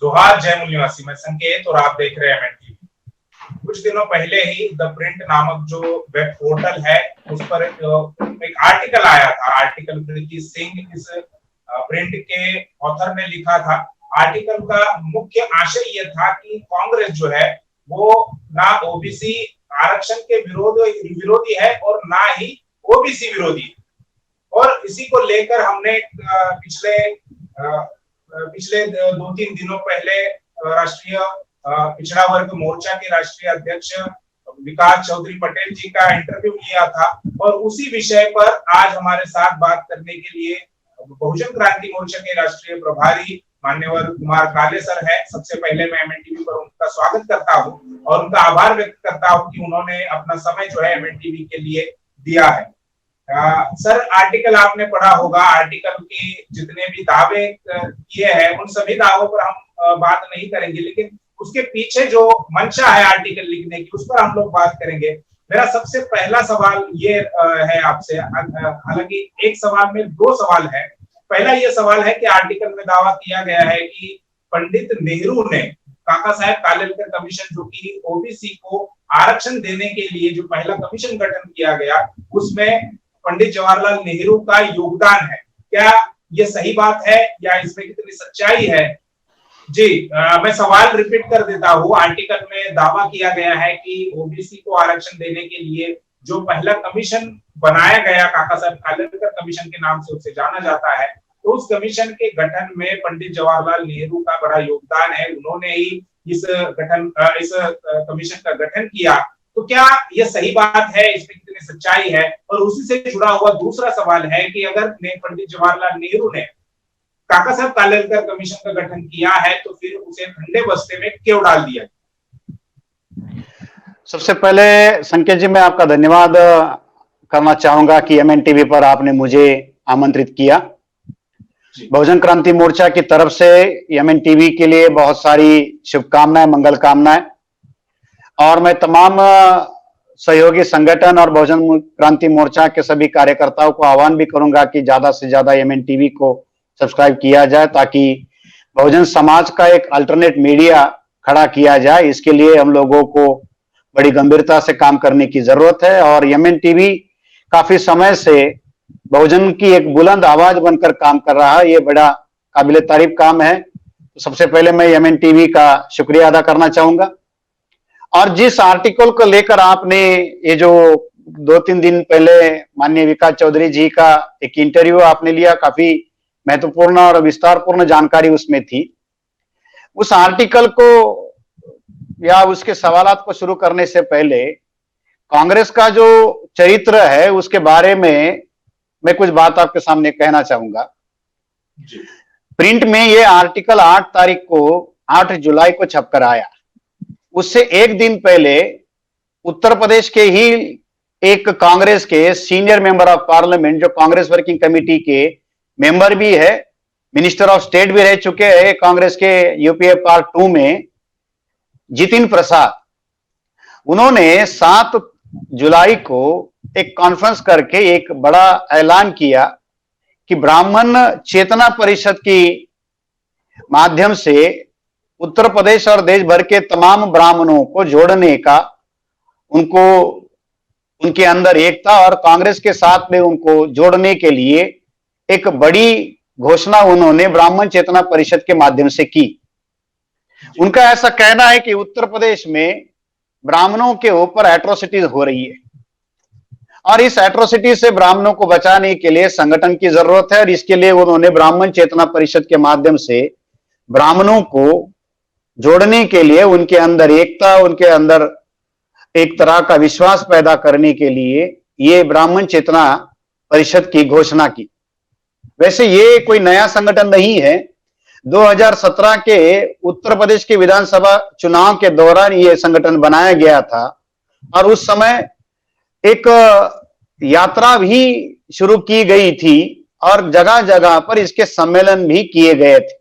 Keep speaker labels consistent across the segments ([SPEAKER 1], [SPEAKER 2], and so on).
[SPEAKER 1] जोहार जय मूल निवासी, मैं संकेत और आप देख रहे हैं एमएनटीवी। कुछ दिनों पहले ही द प्रिंट नामक जो वेब पोर्टल है उस पर एक आर्टिकल आया था। आर्टिकल प्रीति सिंह इस प्रिंट के ऑथर ने लिखा था। आर्टिकल का मुख्य आशय यह था कि कांग्रेस जो है वो ना ओबीसी आरक्षण के विरोधी है और ना ही ओबीसी विरोधी। और इसी को लेकर हमने पिछले 2-3 दिनों पहले राष्ट्रीय पिछड़ा वर्ग मोर्चा के राष्ट्रीय अध्यक्ष विकास चौधरी पटेल जी का इंटरव्यू लिया था। और उसी विषय पर आज हमारे साथ बात करने के लिए बहुजन क्रांति मोर्चा के राष्ट्रीय प्रभारी मान्यवर कुमार काले सर है। सबसे पहले मैं एमएनटीवी पर उनका स्वागत करता हूं और उनका आभार व्यक्त करता हूं कि उन्होंने अपना समय जो है एमएनटीवी के लिए दिया है। सर, आर्टिकल आपने पढ़ा होगा। आर्टिकल के जितने भी दावे किए हैं उन सभी दावों पर हम बात नहीं करेंगे, लेकिन उसके पीछे जो मंशा है आर्टिकल लिखने की उस पर हम लोग बात करेंगे। मेरा सबसे पहला सवाल ये है आपसे, हालांकि एक सवाल में 2 सवाल है। पहला ये सवाल है कि आर्टिकल में दावा किया गया है कि पंडित नेहरू ने काका साहब कालेलकर कमीशन, जो कि ओबीसी को आरक्षण देने के लिए जो पहला कमीशन गठन किया गया, उसमें पंडित जवाहरलाल नेहरू का योगदान है। क्या ये सही बात है या इसमें कितनी सच्चाई है? जी, मैं सवाल रिपीट कर देता हूँ। आर्टिकल में दावा किया गया है कि ओबीसी को आरक्षण देने के लिए जो पहला कमीशन बनाया गया, काका साहब कालेलकर कमीशन के नाम से उसे जाना जाता है, तो उस कमीशन के गठन में पंडित जवाहरलाल नेहरू का बड़ा योगदान है। उन्होंने ही इस कमीशन का गठन किया। तो क्या यह सही बात है? इसमें कितनी सच्चाई है? और उसी से जुड़ा हुआ दूसरा सवाल है कि अगर पंडित जवाहरलाल नेहरू ने काका साहब कालेलकर कमीशन का गठन किया है तो फिर उसे ठंडे बस्ते में क्यों डाल दिया?
[SPEAKER 2] सबसे पहले संकेत जी, मैं आपका धन्यवाद करना चाहूंगा कि एमएनटीवी पर आपने मुझे आमंत्रित किया। बहुजन क्रांति मोर्चा की तरफ से एमएनटीवी के लिए बहुत सारी शुभकामनाएं, मंगल कामनाएं। और मैं तमाम सहयोगी संगठन और बहुजन क्रांति मोर्चा के सभी कार्यकर्ताओं को आह्वान भी करूंगा कि ज्यादा से ज्यादा एमएनटीवी को सब्सक्राइब किया जाए, ताकि बहुजन समाज का एक अल्टरनेट मीडिया खड़ा किया जाए। इसके लिए हम लोगों को बड़ी गंभीरता से काम करने की जरूरत है। और एमएनटीवी काफी समय से बहुजन की एक बुलंद आवाज बनकर काम कर रहा है। ये बड़ा काबिले तारीफ काम है। तो सबसे पहले मैं एमएनटीवी का शुक्रिया अदा करना चाहूंगा। और जिस आर्टिकल को लेकर आपने ये जो 2-3 दिन पहले माननीय विकास चौधरी जी का एक इंटरव्यू आपने लिया, काफी महत्वपूर्ण और विस्तारपूर्ण जानकारी उसमें थी। उस आर्टिकल को या उसके सवालात को शुरू करने से पहले कांग्रेस का जो चरित्र है उसके बारे में मैं कुछ बात आपके सामने कहना चाहूंगा। प्रिंट में ये आर्टिकल 8 जुलाई को छपकर आया। उससे एक दिन पहले उत्तर प्रदेश के ही एक कांग्रेस के सीनियर मेंबर ऑफ पार्लियामेंट, जो कांग्रेस वर्किंग कमेटी के मेंबर भी है, मिनिस्टर ऑफ स्टेट भी रह चुके हैं कांग्रेस के यूपीए पार्ट 2 में, जितिन प्रसाद, उन्होंने 7 जुलाई को एक कॉन्फ्रेंस करके एक बड़ा ऐलान किया कि ब्राह्मण चेतना परिषद की माध्यम से उत्तर प्रदेश और देश भर के तमाम ब्राह्मणों को जोड़ने का, उनके अंदर एकता और कांग्रेस के साथ में उनको जोड़ने के लिए एक बड़ी घोषणा उन्होंने ब्राह्मण चेतना परिषद के माध्यम से की। उनका ऐसा कहना है कि उत्तर प्रदेश में ब्राह्मणों के ऊपर एट्रोसिटीज हो रही है और इस एट्रोसिटी से ब्राह्मणों को बचाने के लिए संगठन की जरूरत है। और इसके लिए उन्होंने ब्राह्मण चेतना परिषद के माध्यम से ब्राह्मणों को जोड़ने के लिए, उनके अंदर एकता, उनके अंदर एक तरह का विश्वास पैदा करने के लिए ये ब्राह्मण चेतना परिषद की घोषणा की। वैसे ये कोई नया संगठन नहीं है। 2017 के उत्तर प्रदेश के विधानसभा चुनाव के दौरान ये संगठन बनाया गया था और उस समय एक यात्रा भी शुरू की गई थी और जगह जगह पर इसके सम्मेलन भी किए गए थे।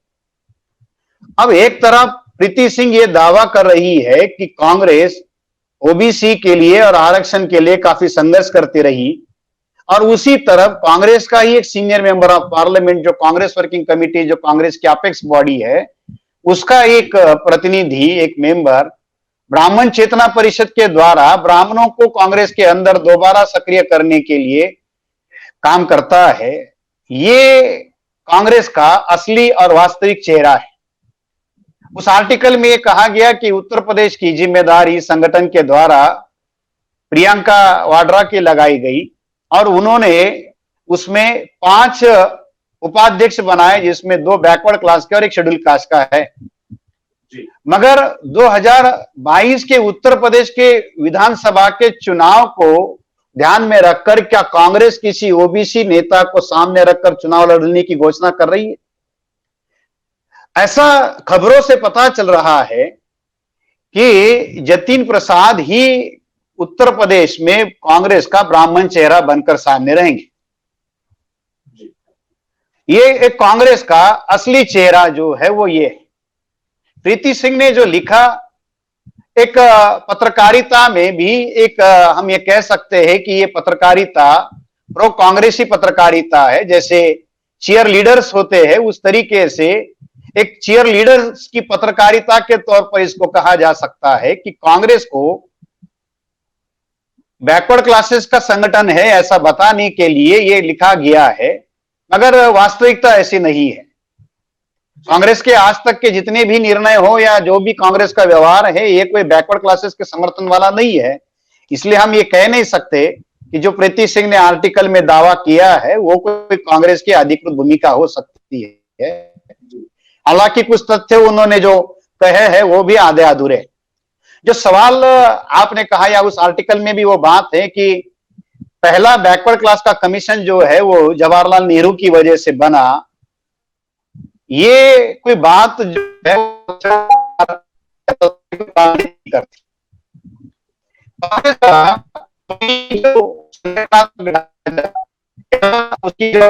[SPEAKER 2] अब एक तरफ प्रीति सिंह ये दावा कर रही है कि कांग्रेस ओबीसी के लिए और आरक्षण के लिए काफी संघर्ष करती रही, और उसी तरफ कांग्रेस का ही एक सीनियर मेंबर ऑफ पार्लियामेंट, जो कांग्रेस वर्किंग कमेटी, जो कांग्रेस की अपेक्स बॉडी है, उसका एक प्रतिनिधि, एक मेंबर ब्राह्मण चेतना परिषद के द्वारा ब्राह्मणों को कांग्रेस के अंदर दोबारा सक्रिय करने के लिए काम करता है, ये कांग्रेस का असली और वास्तविक चेहरा है। उस आर्टिकल में यह कहा गया कि उत्तर प्रदेश की जिम्मेदारी संगठन के द्वारा प्रियंका वाड्रा की लगाई गई और उन्होंने उसमें 5 उपाध्यक्ष बनाए, जिसमें 2 बैकवर्ड क्लास के और 1 शेड्यूल कास्ट का है। मगर 2022 के उत्तर प्रदेश के विधानसभा के चुनाव को ध्यान में रखकर क्या कांग्रेस किसी ओबीसी नेता को सामने रखकर चुनाव लड़ने की घोषणा कर रही है? ऐसा खबरों से पता चल रहा है कि जतिन प्रसाद ही उत्तर प्रदेश में कांग्रेस का ब्राह्मण चेहरा बनकर सामने रहेंगे। ये एक कांग्रेस का असली चेहरा जो है वो ये है। प्रीति सिंह ने जो लिखा, एक पत्रकारिता में भी एक हम ये कह सकते हैं कि ये पत्रकारिता प्रो कांग्रेसी पत्रकारिता है। जैसे चीयर लीडर्स होते हैं उस तरीके से एक चीयर लीडर्स की पत्रकारिता के तौर पर इसको कहा जा सकता है कि कांग्रेस को बैकवर्ड क्लासेस का संगठन है ऐसा बताने के लिए ये लिखा गया है, मगर वास्तविकता ऐसी नहीं है। कांग्रेस के आज तक के जितने भी निर्णय हो या जो भी कांग्रेस का व्यवहार है, ये कोई बैकवर्ड क्लासेस के समर्थन वाला नहीं है। इसलिए हम ये कह नहीं सकते कि जो प्रीति सिंह ने आर्टिकल में दावा किया है वो कोई कांग्रेस की अधिकृत भूमिका हो सकती है। हालांकि कुछ तथ्य उन्होंने जो कहे हैं वो भी आधे अधूरे। जो सवाल आपने कहा या उस आर्टिकल में भी वो बात है कि पहला बैकवर्ड क्लास का कमीशन जो है वो जवाहरलाल नेहरू की वजह से बना, ये कोई बात जो है करती। उसकी जो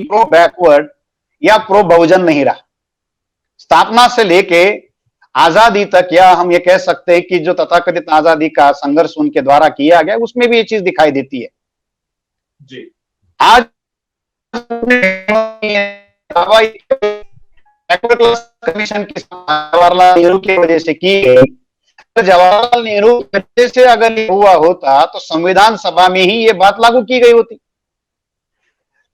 [SPEAKER 2] प्रो बैकवर्ड या प्रो बहुजन नहीं रहा। स्थापना से लेके आजादी तक, या हम ये कह सकते हैं कि जो तथाकथित आजादी का संघर्ष उनके द्वारा किया गया उसमें भी ये चीज दिखाई देती है जी। आज कमीशन की जवाहरलाल नेहरू की वजह से की गई। जवाहरलाल नेहरू की वजह से अगर ये हुआ होता तो संविधान सभा में ही ये बात लागू की गई होती।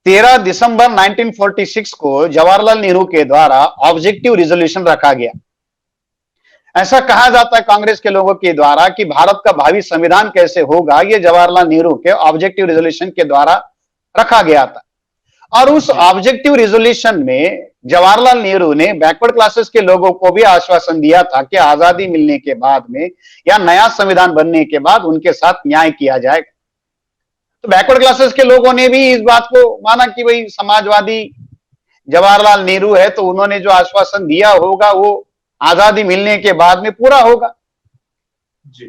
[SPEAKER 2] 13 दिसंबर 1946 को जवाहरलाल नेहरू के द्वारा ऑब्जेक्टिव रिजोल्यूशन रखा गया। ऐसा कहा जाता है कांग्रेस के लोगों के द्वारा कि भारत का भावी संविधान कैसे होगा, ये जवाहरलाल नेहरू के ऑब्जेक्टिव रिजोल्यूशन के द्वारा रखा गया था। और उस ऑब्जेक्टिव रिजोल्यूशन में जवाहरलाल नेहरू ने बैकवर्ड क्लासेस के लोगों को भी आश्वासन दिया था कि आजादी मिलने के बाद में या नया संविधान बनने के बाद उनके साथ न्याय किया जाएगा। तो बैकवर्ड क्लासेस के लोगों ने भी इस बात को माना कि भाई समाजवादी जवाहरलाल नेहरू है तो उन्होंने जो आश्वासन दिया होगा वो आजादी मिलने के बाद में पूरा होगा।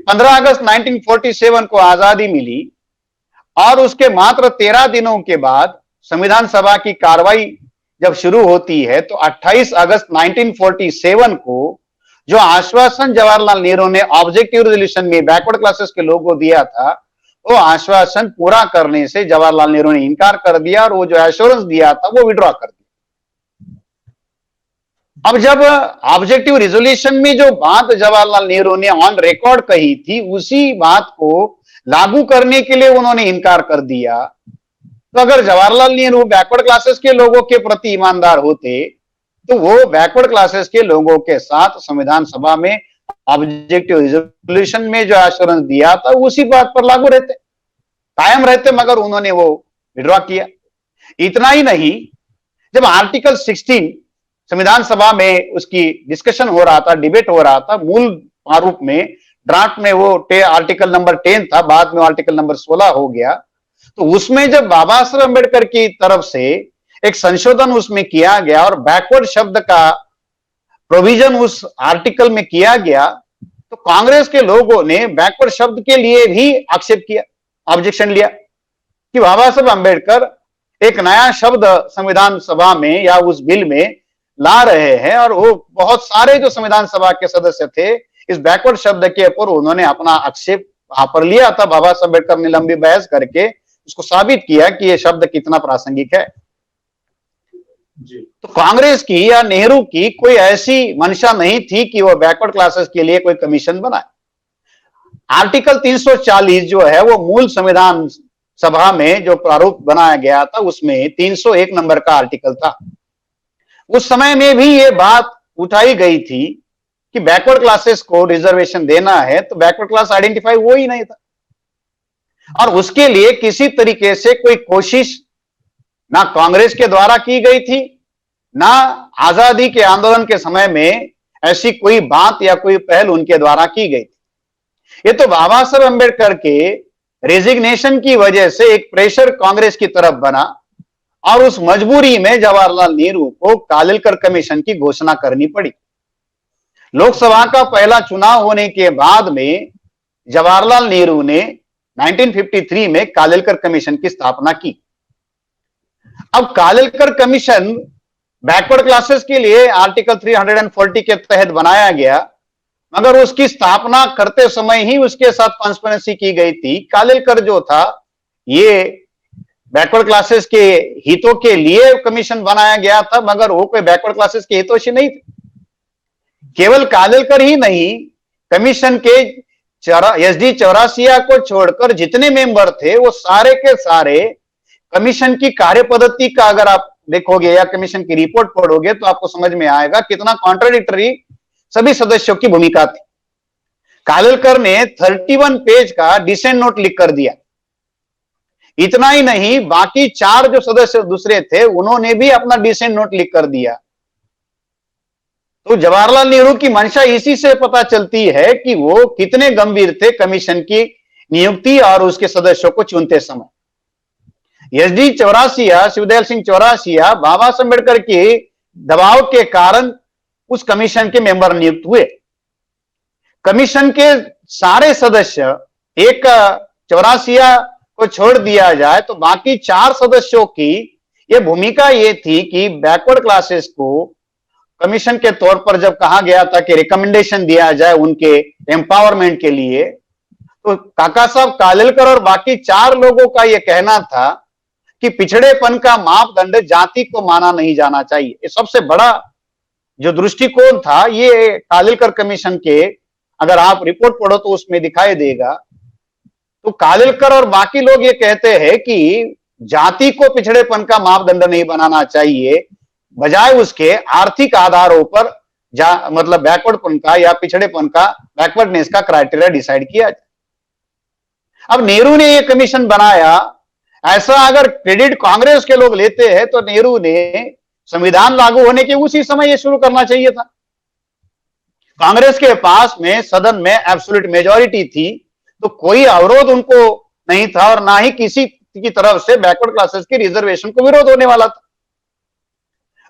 [SPEAKER 2] 15 अगस्त 1947 को आजादी मिली और उसके मात्र 13 दिनों के बाद संविधान सभा की कार्रवाई जब शुरू होती है तो 28 अगस्त 1947 को जो आश्वासन जवाहरलाल नेहरू ने ऑब्जेक्टिव रिजोल्यूशन में बैकवर्ड क्लासेस के लोगों को दिया था, वो आश्वासन पूरा करने से जवाहरलाल नेहरू ने इनकार कर दिया और वो जो एश्योरेंस दिया था वो विड्रॉ कर दिया। अब जब ऑब्जेक्टिव रिजोल्यूशन में जो बात जवाहरलाल नेहरू ने ऑन रिकॉर्ड कही थी उसी बात को लागू करने के लिए उन्होंने इनकार कर दिया, तो अगर जवाहरलाल नेहरू बैकवर्ड क्लासेस के लोगों के प्रति ईमानदार होते तो वो बैकवर्ड क्लासेस के लोगों के साथ संविधान सभा में ऑब्जेक्टिव रिजोल्यूशन में जो एश्योरेंस दिया था उसी बात पर लागू रहते, कायम रहते, मगर उन्होंने वो विड्रॉ किया। इतना ही नहीं, जब आर्टिकल 16 संविधान सभा में उसकी डिस्कशन हो रहा था, डिबेट हो रहा था, मूल प्रारूप में ड्राफ्ट में वो आर्टिकल नंबर 10 था, बाद में आर्टिकल नंबर 16 हो गया। तो उसमें जब बाबा साहब अम्बेडकर की तरफ से एक संशोधन उसमें किया गया और बैकवर्ड शब्द का प्रोविजन उस आर्टिकल में किया गया, तो कांग्रेस के लोगों ने बैकवर्ड शब्द के लिए भी आक्षेप किया, ऑब्जेक्शन लिया कि बाबा साहब अम्बेडकर एक नया शब्द संविधान सभा में या उस बिल में ला रहे हैं और वो बहुत सारे जो संविधान सभा के सदस्य थे इस बैकवर्ड शब्द के ऊपर उन्होंने अपना आक्षेप वहां पर लिया था। बाबा साहब अम्बेडकर ने लंबी बहस करके उसको साबित किया कि यह शब्द कितना प्रासंगिक है।
[SPEAKER 1] जी।
[SPEAKER 2] तो कांग्रेस की या नेहरू की कोई ऐसी मंशा नहीं थी कि वो बैकवर्ड क्लासेस के लिए कोई कमीशन बनाए। आर्टिकल 340 जो है वो मूल संविधान सभा में जो प्रारूप बनाया गया था उसमें 301 नंबर का आर्टिकल था। उस समय में भी ये बात उठाई गई थी कि बैकवर्ड क्लासेस को रिजर्वेशन देना है, तो बैकवर्ड क्लास आइडेंटिफाई वो ही नहीं था और उसके लिए किसी तरीके से कोई कोशिश ना कांग्रेस के द्वारा की गई थी, ना आजादी के आंदोलन के समय में ऐसी कोई बात या कोई पहल उनके द्वारा की गई थी। ये तो बाबा साहब अंबेडकर के रेजिग्नेशन की वजह से एक प्रेशर कांग्रेस की तरफ बना और उस मजबूरी में जवाहरलाल नेहरू को कालेलकर कमीशन की घोषणा करनी पड़ी। लोकसभा का पहला चुनाव होने के बाद में जवाहरलाल नेहरू ने 1953 में कालेलकर कमीशन की स्थापना की। अब कालेलकर कमीशन बैकवर्ड क्लासेस के लिए आर्टिकल 340 के तहत बनाया गया, मगर उसकी स्थापना करते समय ही उसके साथ ट्रांसपेरेंसी की गई थी। कालेलकर जो था ये बैकवर्ड क्लासेस के हितों के लिए कमीशन बनाया गया था, मगर वो कोई बैकवर्ड क्लासेस के हितों से नहीं थे। केवल कालेलकर ही नहीं, कमीशन के एसडी चौरासिया को छोड़कर जितने मेंबर थे वो सारे के सारे कमीशन की कार्य पद्धति का अगर आप देखोगे या कमीशन की रिपोर्ट पढ़ोगे तो आपको समझ में आएगा कितना कॉन्ट्राडिक्टरी सभी सदस्यों की भूमिका थी। कालेलकर ने 31 पेज का डिसेंट नोट लिख कर दिया। इतना ही नहीं, बाकी 4 जो सदस्य दूसरे थे उन्होंने भी अपना डिसेंट नोट लिख कर दिया। तो जवाहरलाल नेहरू की मंशा इसी से पता चलती है कि वो कितने गंभीर थे कमीशन की नियुक्ति और उसके सदस्यों को चुनते समय। एसडी चौरासिया, शिवदयाल सिंह चौरासिया बाबा साहब अम्बेडकर के दबाव के कारण उस कमीशन के मेंबर नियुक्त हुए। कमीशन के सारे सदस्य, एक चौरासिया को छोड़ दिया जाए तो बाकी 4 सदस्यों की यह भूमिका ये थी कि बैकवर्ड क्लासेस को कमीशन के तौर पर जब कहा गया था कि रिकमेंडेशन दिया जाए उनके एम्पावरमेंट के लिए, तो काका साहब कालेलकर और बाकी 4 लोगों का यह कहना था कि पिछड़ेपन का मापदंड जाति को माना नहीं जाना चाहिए। ये सबसे बड़ा जो दृष्टिकोण था ये कालेलकर कमीशन के, अगर आप रिपोर्ट पढ़ो तो उसमें दिखाई देगा। तो कालेलकर और बाकी लोग ये कहते हैं कि जाति को पिछड़ेपन का मापदंड नहीं बनाना चाहिए, बजाय उसके आर्थिक आधारों पर मतलब बैकवर्डपन का या पिछड़ेपन का, बैकवर्डनेस का क्राइटेरिया डिसाइड किया जाए। अब नेहरू ने यह कमीशन बनाया, ऐसा अगर क्रेडिट कांग्रेस के लोग लेते हैं तो नेहरू ने संविधान लागू होने के उसी समय यह शुरू करना चाहिए था। कांग्रेस के पास में सदन में एब्सोल्यूट मेजॉरिटी थी, तो कोई अवरोध उनको नहीं था और ना ही किसी की तरफ से बैकवर्ड क्लासेस के रिजर्वेशन को विरोध होने वाला था।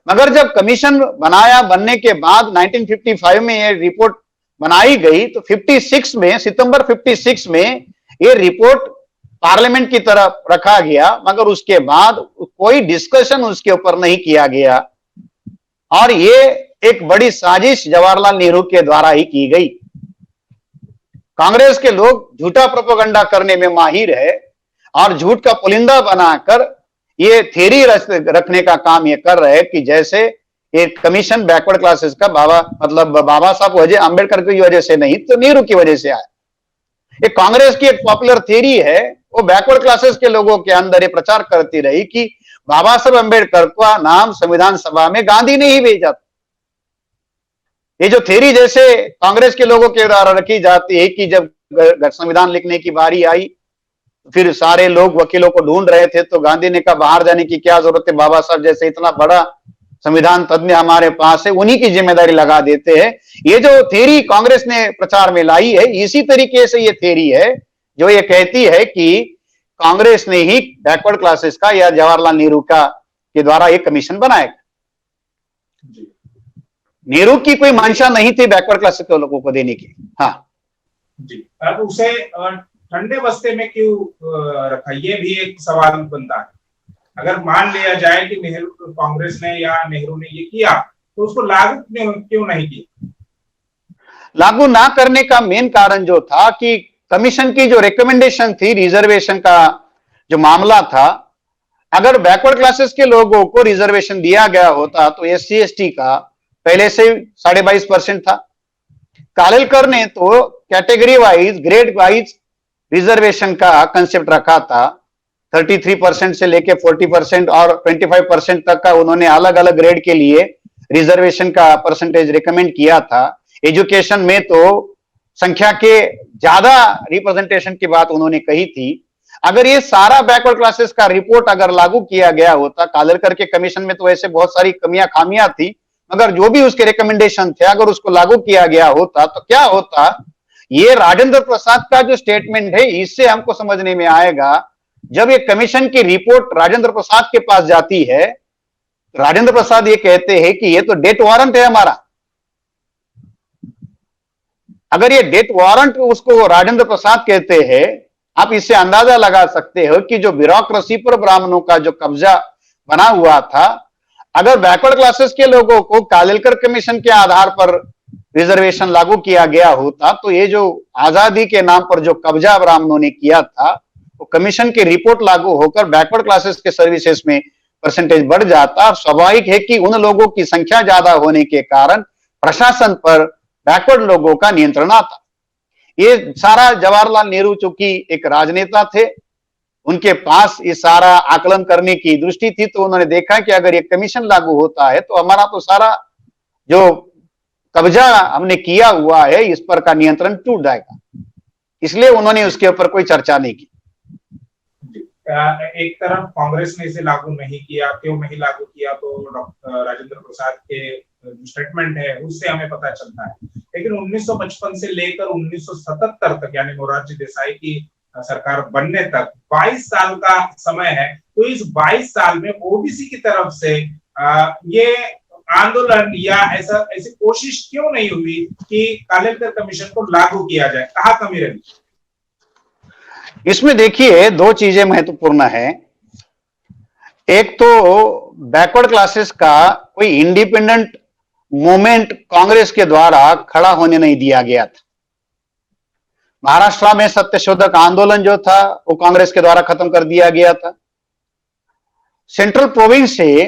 [SPEAKER 2] मगर जब कमीशन बनने के बाद 1955 में यह रिपोर्ट बनाई गई तो 56 में, सितंबर 56 में यह रिपोर्ट पार्लियामेंट की तरफ रखा गया, मगर उसके बाद कोई डिस्कशन उसके ऊपर नहीं किया गया और ये एक बड़ी साजिश जवाहरलाल नेहरू के द्वारा ही की गई। कांग्रेस के लोग झूठा प्रोपेगेंडा करने में माहिर है और झूठ का पुलिंदा बनाकर ये थ्योरी रखने का काम ये कर रहे हैं कि जैसे ये कमीशन बैकवर्ड क्लासेस का बाबा साहब अम्बेडकर की वजह से नहीं तो नेहरू की वजह से आया। ये कांग्रेस की एक पॉपुलर थ्योरी है, वो बैकवर्ड क्लासेस के लोगों के अंदर ये प्रचार करती रही कि बाबा साहब अम्बेडकर का नाम संविधान सभा में गांधी ने ही भेजा था। ये जो थ्योरी जैसे कांग्रेस के लोगों के द्वारा रखी जाती है कि जब संविधान लिखने की बारी आई फिर सारे लोग वकीलों को ढूंढ रहे थे तो गांधी ने कहा बाहर जाने की क्या जरूरत है, बाबा साहब जैसे इतना बड़ा संविधान तज्ञ हमारे पास है, उन्हीं की जिम्मेदारी लगा देते हैं। ये जो थ्योरी कांग्रेस ने प्रचार में लाई है, इसी तरीके से ये थ्योरी है जो ये कहती है कि कांग्रेस ने ही बैकवर्ड क्लासेस का या जवाहरलाल नेहरू का के द्वारा एक कमीशन बनाया। नेहरू की कोई मंशा नहीं थी बैकवर्ड क्लासेस के लोगों को देने की। हाँ
[SPEAKER 1] जी, अब उसे ठंडे बस्ते में क्यों रखा, ये भी एक सवाल बनता है। अगर मान लिया जाए कि नेहरू कांग्रेस ने या नेहरू ने ये किया तो उसको लागू क्यों नहीं किया?
[SPEAKER 2] लागू ना करने का मेन कारण जो था कि कमीशन की जो रिकमेंडेशन थी, रिजर्वेशन का जो मामला था, अगर बैकवर्ड क्लासेस के लोगों को रिजर्वेशन दिया गया होता तो SC ST का पहले से 22.5% था। कालेलकर ने तो category wise, grade wise reservation का कंसेप्ट रखा था। 33% से लेके 40% और 25% तक का उन्होंने अलग अलग ग्रेड के लिए रिजर्वेशन का परसेंटेज रिकमेंड किया था। एजुकेशन में तो संख्या के ज्यादा रिप्रेजेंटेशन की बात उन्होंने कही थी। अगर ये सारा बैकवर्ड क्लासेस का रिपोर्ट अगर लागू किया गया होता, कालेलकर के कमीशन में तो ऐसे बहुत सारी कमियां खामियां थी, मगर जो भी उसके रिकमेंडेशन थे अगर उसको लागू किया गया होता तो क्या होता। ये राजेंद्र प्रसाद का जो स्टेटमेंट है इससे हमको समझने में आएगा, जब ये कमीशन की रिपोर्ट राजेंद्र प्रसाद के पास जाती है, राजेंद्र प्रसाद ये कहते हैं कि ये तो डेथ वारंट है हमारा। अगर ये डेथ वारंट उसको राजेंद्र प्रसाद कहते हैं, आप इससे अंदाजा लगा सकते हो कि जो ब्यूरोक्रेसी पर ब्राह्मणों का जो कब्जा बना हुआ था, अगर बैकवर्ड क्लासेस के लोगों को कालेलकर कमीशन के आधार पर रिजर्वेशन लागू किया गया होता तो ये जो आजादी के नाम पर जो कब्जा ब्राह्मणों ने किया था, वो कमीशन की रिपोर्ट लागू होकर बैकवर्ड क्लासेस के सर्विसेज में परसेंटेज बढ़ जाता। स्वाभाविक है कि उन लोगों की संख्या ज्यादा होने के कारण प्रशासन पर बैकवर्ड लोगों का नियंत्रण आता। ये सारा जवाहरलाल नेहरू चूंकि एक राजनेता थे, उनके पास ये सारा आकलन करने की दृष्टि थी, तो उन्होंने देखा कि अगर ये कमीशन लागू होता है तो हमारा तो सारा जो कब्जा हमने किया हुआ है इस पर का नियंत्रण टूट जाएगा, इसलिए उन्होंने उसके ऊपर कोई चर्चा नहीं की।
[SPEAKER 1] एक तरफ कांग्रेस ने इसे लागू नहीं किया, क्यों नहीं लागू किया, तो डॉक्टर राजेंद्र प्रसाद के जो स्टेटमेंट है उससे हमें पता चलता है। लेकिन 1955 से लेकर 1977 तक, यानी मोरारजी देसाई की सरकार बनने तक 22 साल का समय है। तो इस 22 साल में ओबीसी की तरफ से ये आंदोलन या ऐसी कोशिश क्यों नहीं हुई कि कालेलकर कमीशन को लागू किया जाए? कहाँ कमी रही?
[SPEAKER 2] इसमें देखिए दो चीजें महत्वपूर्ण है। एक तो बैकवर्ड क्लासेस का कोई इंडिपेंडेंट मूवमेंट कांग्रेस के द्वारा खड़ा होने नहीं दिया गया था। महाराष्ट्र में सत्यशोधक आंदोलन जो था वो कांग्रेस के द्वारा खत्म कर दिया गया था। सेंट्रल प्रोविंस से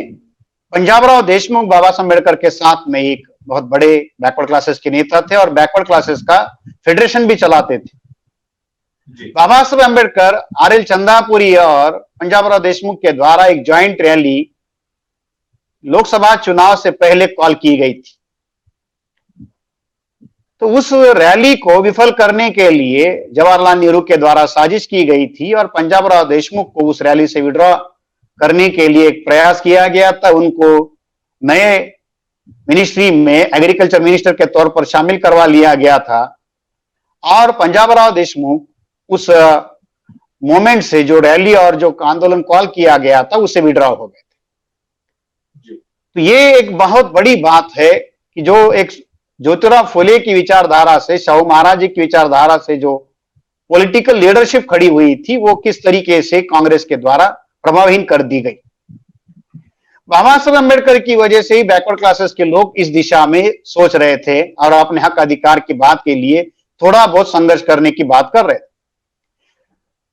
[SPEAKER 2] पंजाबराव देशमुख बाबा साहब अम्बेडकर के साथ में एक बहुत बड़े बैकवर्ड क्लासेस के नेता थे और बैकवर्ड क्लासेस का फेडरेशन भी चलाते थे। बाबा साहब अम्बेडकर, RL चंदापुरी और पंजाबराव देशमुख के द्वारा एक ज्वाइंट रैली लोकसभा चुनाव से पहले कॉल की गई थी। तो उस रैली को विफल करने के लिए जवाहरलाल नेहरू के द्वारा साजिश की गई थी और पंजाबराव देशमुख को उस रैली से विड्रॉ करने के लिए एक प्रयास किया गया था। उनको नए मिनिस्ट्री में एग्रीकल्चर मिनिस्टर के तौर पर शामिल करवा लिया गया था और पंजाबराव देशमुख उस मोमेंट से, जो रैली और जो आंदोलन कॉल किया गया था, उससे विड्रॉ हो गए थे। तो ये एक बहुत बड़ी बात है कि जो एक ज्योतिराव फुले की विचारधारा से, शाहू महाराज जी की विचारधारा से जो पॉलिटिकल लीडरशिप खड़ी हुई थी, वो किस तरीके से कांग्रेस के द्वारा प्रभावहीन कर दी गई। बाबा साहब अम्बेडकर की वजह से ही बैकवर्ड क्लासेस के लोग इस दिशा में सोच रहे थे और अपने हक अधिकार की बात के लिए थोड़ा बहुत संघर्ष करने की बात कर रहे थे।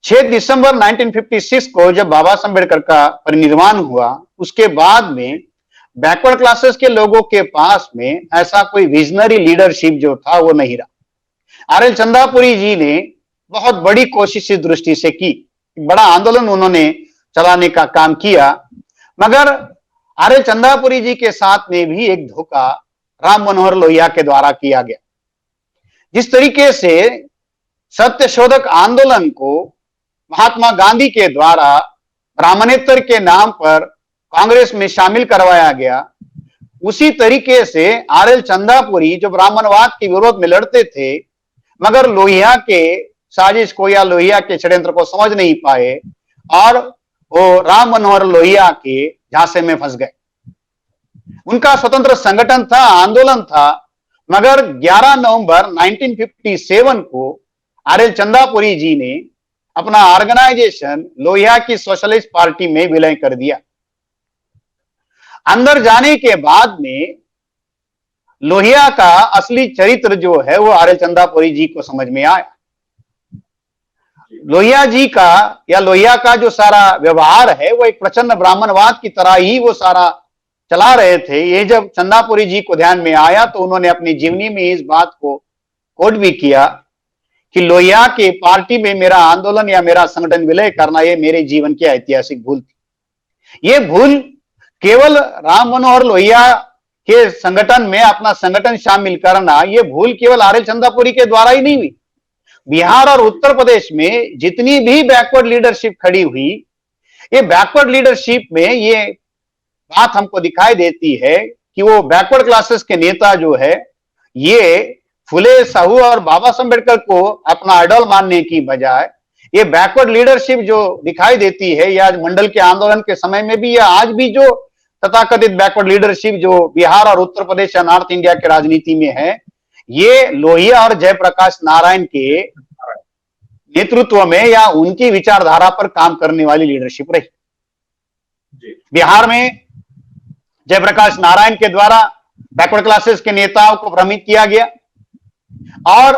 [SPEAKER 2] 6 दिसंबर 1956 को जब बाबा साहब अम्बेडकर का परिनिर्वाण हुआ, उसके बाद में बैकवर्ड क्लासेस के लोगों के पास में ऐसा कोई विजनरी लीडरशिप जो था वो नहीं रहा। RL चंदापुरी जी ने बहुत बड़ी कोशिश इस दृष्टि से की, बड़ा आंदोलन उन्होंने चलाने का काम किया, मगर RL चंदापुरी जी के साथ में भी एक धोखा राम मनोहर लोहिया के द्वारा किया गया। जिस तरीके से सत्यशोधक आंदोलन को महात्मा गांधी के द्वारा ब्राह्मणेतर के नाम पर कांग्रेस में शामिल करवाया गया, उसी तरीके से RL चंदापुरी जो ब्राह्मणवाद के विरोध में लड़ते थे, मगर लोहिया के साजिश को या लोहिया के षड्यंत्र को समझ नहीं पाए और वो राम मनोहर लोहिया के झांसे में फंस गए। उनका स्वतंत्र संगठन था, आंदोलन था, मगर 11 नवंबर 1957 को RL चंदापुरी जी ने अपना ऑर्गेनाइजेशन लोहिया की सोशलिस्ट पार्टी में विलय कर दिया। अंदर जाने के बाद में लोहिया का असली चरित्र जो है वो RL चंदापुरी जी को समझ में आया। लोहिया जी का या लोहिया का जो सारा व्यवहार है वो एक प्रचंड ब्राह्मणवाद की तरह ही वो सारा चला रहे थे। ये जब चंदापुरी जी को ध्यान में आया तो उन्होंने अपनी जीवनी में इस बात को कोट भी किया कि लोहिया के पार्टी में मेरा आंदोलन या मेरा संगठन विलय करना ये मेरे जीवन की ऐतिहासिक भूल थी। ये भूल केवल राम मनोहर लोहिया के संगठन में अपना संगठन शामिल करना, ये भूल केवल आर.एल. चंदापुरी के द्वारा ही नहीं हुई। बिहार और उत्तर प्रदेश में जितनी भी बैकवर्ड लीडरशिप खड़ी हुई, ये बैकवर्ड लीडरशिप में ये बात हमको दिखाई देती है कि वो बैकवर्ड क्लासेस के नेता जो है, ये फुले साहू और बाबा साहब अम्बेडकर को अपना आइडल मानने की बजाय ये बैकवर्ड लीडरशिप जो दिखाई देती है, या मंडल के आंदोलन के समय में भी या आज भी जो तथाकथित बैकवर्ड लीडरशिप जो बिहार और उत्तर प्रदेश या नॉर्थ इंडिया के राजनीति में है, ये लोहिया और जयप्रकाश नारायण के नेतृत्व में या उनकी विचारधारा पर काम करने वाली लीडरशिप रही। बिहार में जयप्रकाश नारायण के द्वारा बैकवर्ड क्लासेस के नेताओं को भ्रमित किया गया और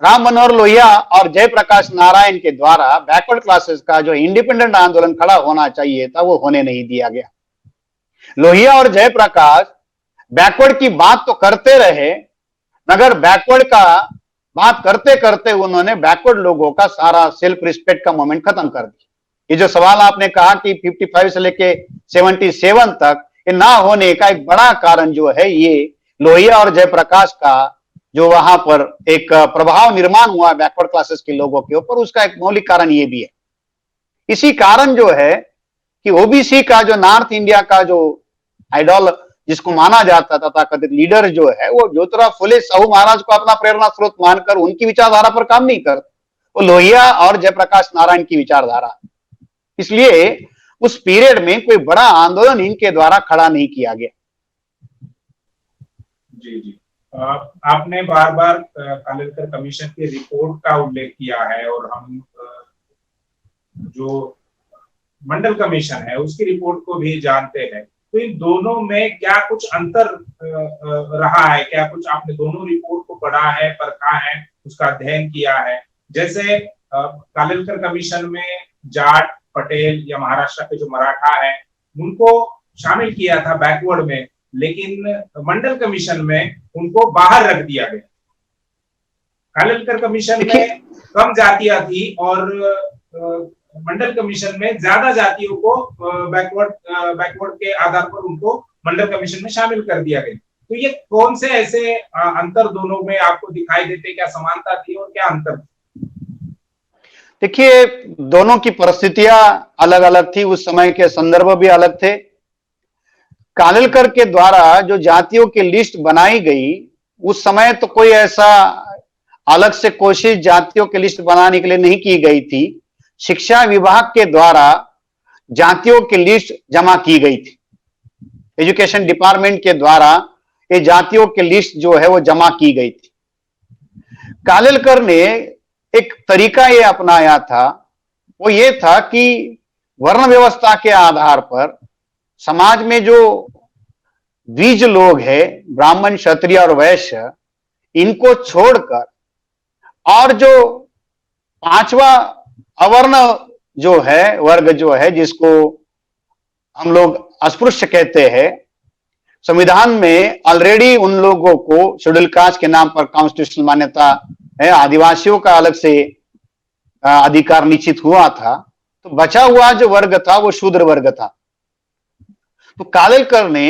[SPEAKER 2] राम मनोहर लोहिया और जयप्रकाश नारायण के द्वारा बैकवर्ड क्लासेस का जो इंडिपेंडेंट आंदोलन खड़ा होना चाहिए था वो होने नहीं दिया गया। लोहिया और जयप्रकाश बैकवर्ड की बात तो करते रहे, मगर बैकवर्ड का बात करते करते उन्होंने बैकवर्ड लोगों का सारा सेल्फ रिस्पेक्ट का मोमेंट खत्म कर दिया। ये जो सवाल आपने कहा कि 55 से लेके 77 तक ये ना होने का एक बड़ा कारण जो है, ये लोहिया और जयप्रकाश का जो वहां पर एक प्रभाव निर्माण हुआ बैकवर्ड क्लासेस के लोगों के ऊपर, उसका एक मौलिक कारण ये भी है। इसी कारण जो है कि ओबीसी का जो नॉर्थ इंडिया का जो आइडल जिसको माना जाता था तथाकथित लीडर जो है, वो ज्योतिराव फुले साहू महाराज को अपना प्रेरणा स्रोत मानकर उनकी विचारधारा पर काम नहीं करते, वो लोहिया और जयप्रकाश नारायण की विचारधारा। इसलिए उस पीरियड में कोई बड़ा आंदोलन इनके द्वारा खड़ा नहीं किया गया।
[SPEAKER 1] जी जी, आपने बार बार कालेलकर कमीशन की रिपोर्ट का उल्लेख किया है और हम जो मंडल कमीशन है उसकी रिपोर्ट को भी जानते हैं, तो इन दोनों में क्या कुछ अंतर रहा है? क्या कुछ आपने दोनों रिपोर्ट को पढ़ा है, परखा है, उसका अध्ययन किया है? जैसे कालेलकर कमीशन में जाट, पटेल या महाराष्ट्र के जो मराठा है उनको शामिल किया था बैकवर्ड में, लेकिन मंडल कमीशन में उनको बाहर रख दिया गया। कालेलकर कमीशन में कम जातियां थी और मंडल कमीशन में ज्यादा जातियों को बैकवर्ड के आधार पर उनको मंडल कमीशन में शामिल कर दिया गया। तो ये कौन से ऐसे अंतर दोनों में आपको दिखाई देते, क्या समानता थी और क्या अंतर?
[SPEAKER 2] देखिए, दोनों की परिस्थितियां अलग अलग थी, उस समय के संदर्भ भी अलग थे। कालेलकर के द्वारा जो जातियों की लिस्ट बनाई गई, उस समय तो कोई ऐसा अलग से कोशिश जातियों की लिस्ट बनाने के लिए नहीं की गई थी। शिक्षा विभाग के द्वारा जातियों की लिस्ट जमा की गई थी। एजुकेशन डिपार्टमेंट के द्वारा ये जातियों की लिस्ट जो है वो जमा की गई थी। कालेलकर ने एक तरीका ये अपनाया था, वो ये था कि वर्ण व्यवस्था के आधार पर समाज में जो द्विज लोग हैं, ब्राह्मण, क्षत्रिय और वैश्य, इनको छोड़कर और जो पांचवा अवर्ण जो है, वर्ग जो है, जिसको हम लोग अस्पृश्य कहते हैं, संविधान में ऑलरेडी उन लोगों को शेड्यूल कास्ट के नाम पर कॉन्स्टिट्यूशनल मान्यता है, आदिवासियों का अलग से अधिकार निश्चित हुआ था। तो बचा हुआ जो वर्ग था वो शूद्र वर्ग था। तो कालेलकर ने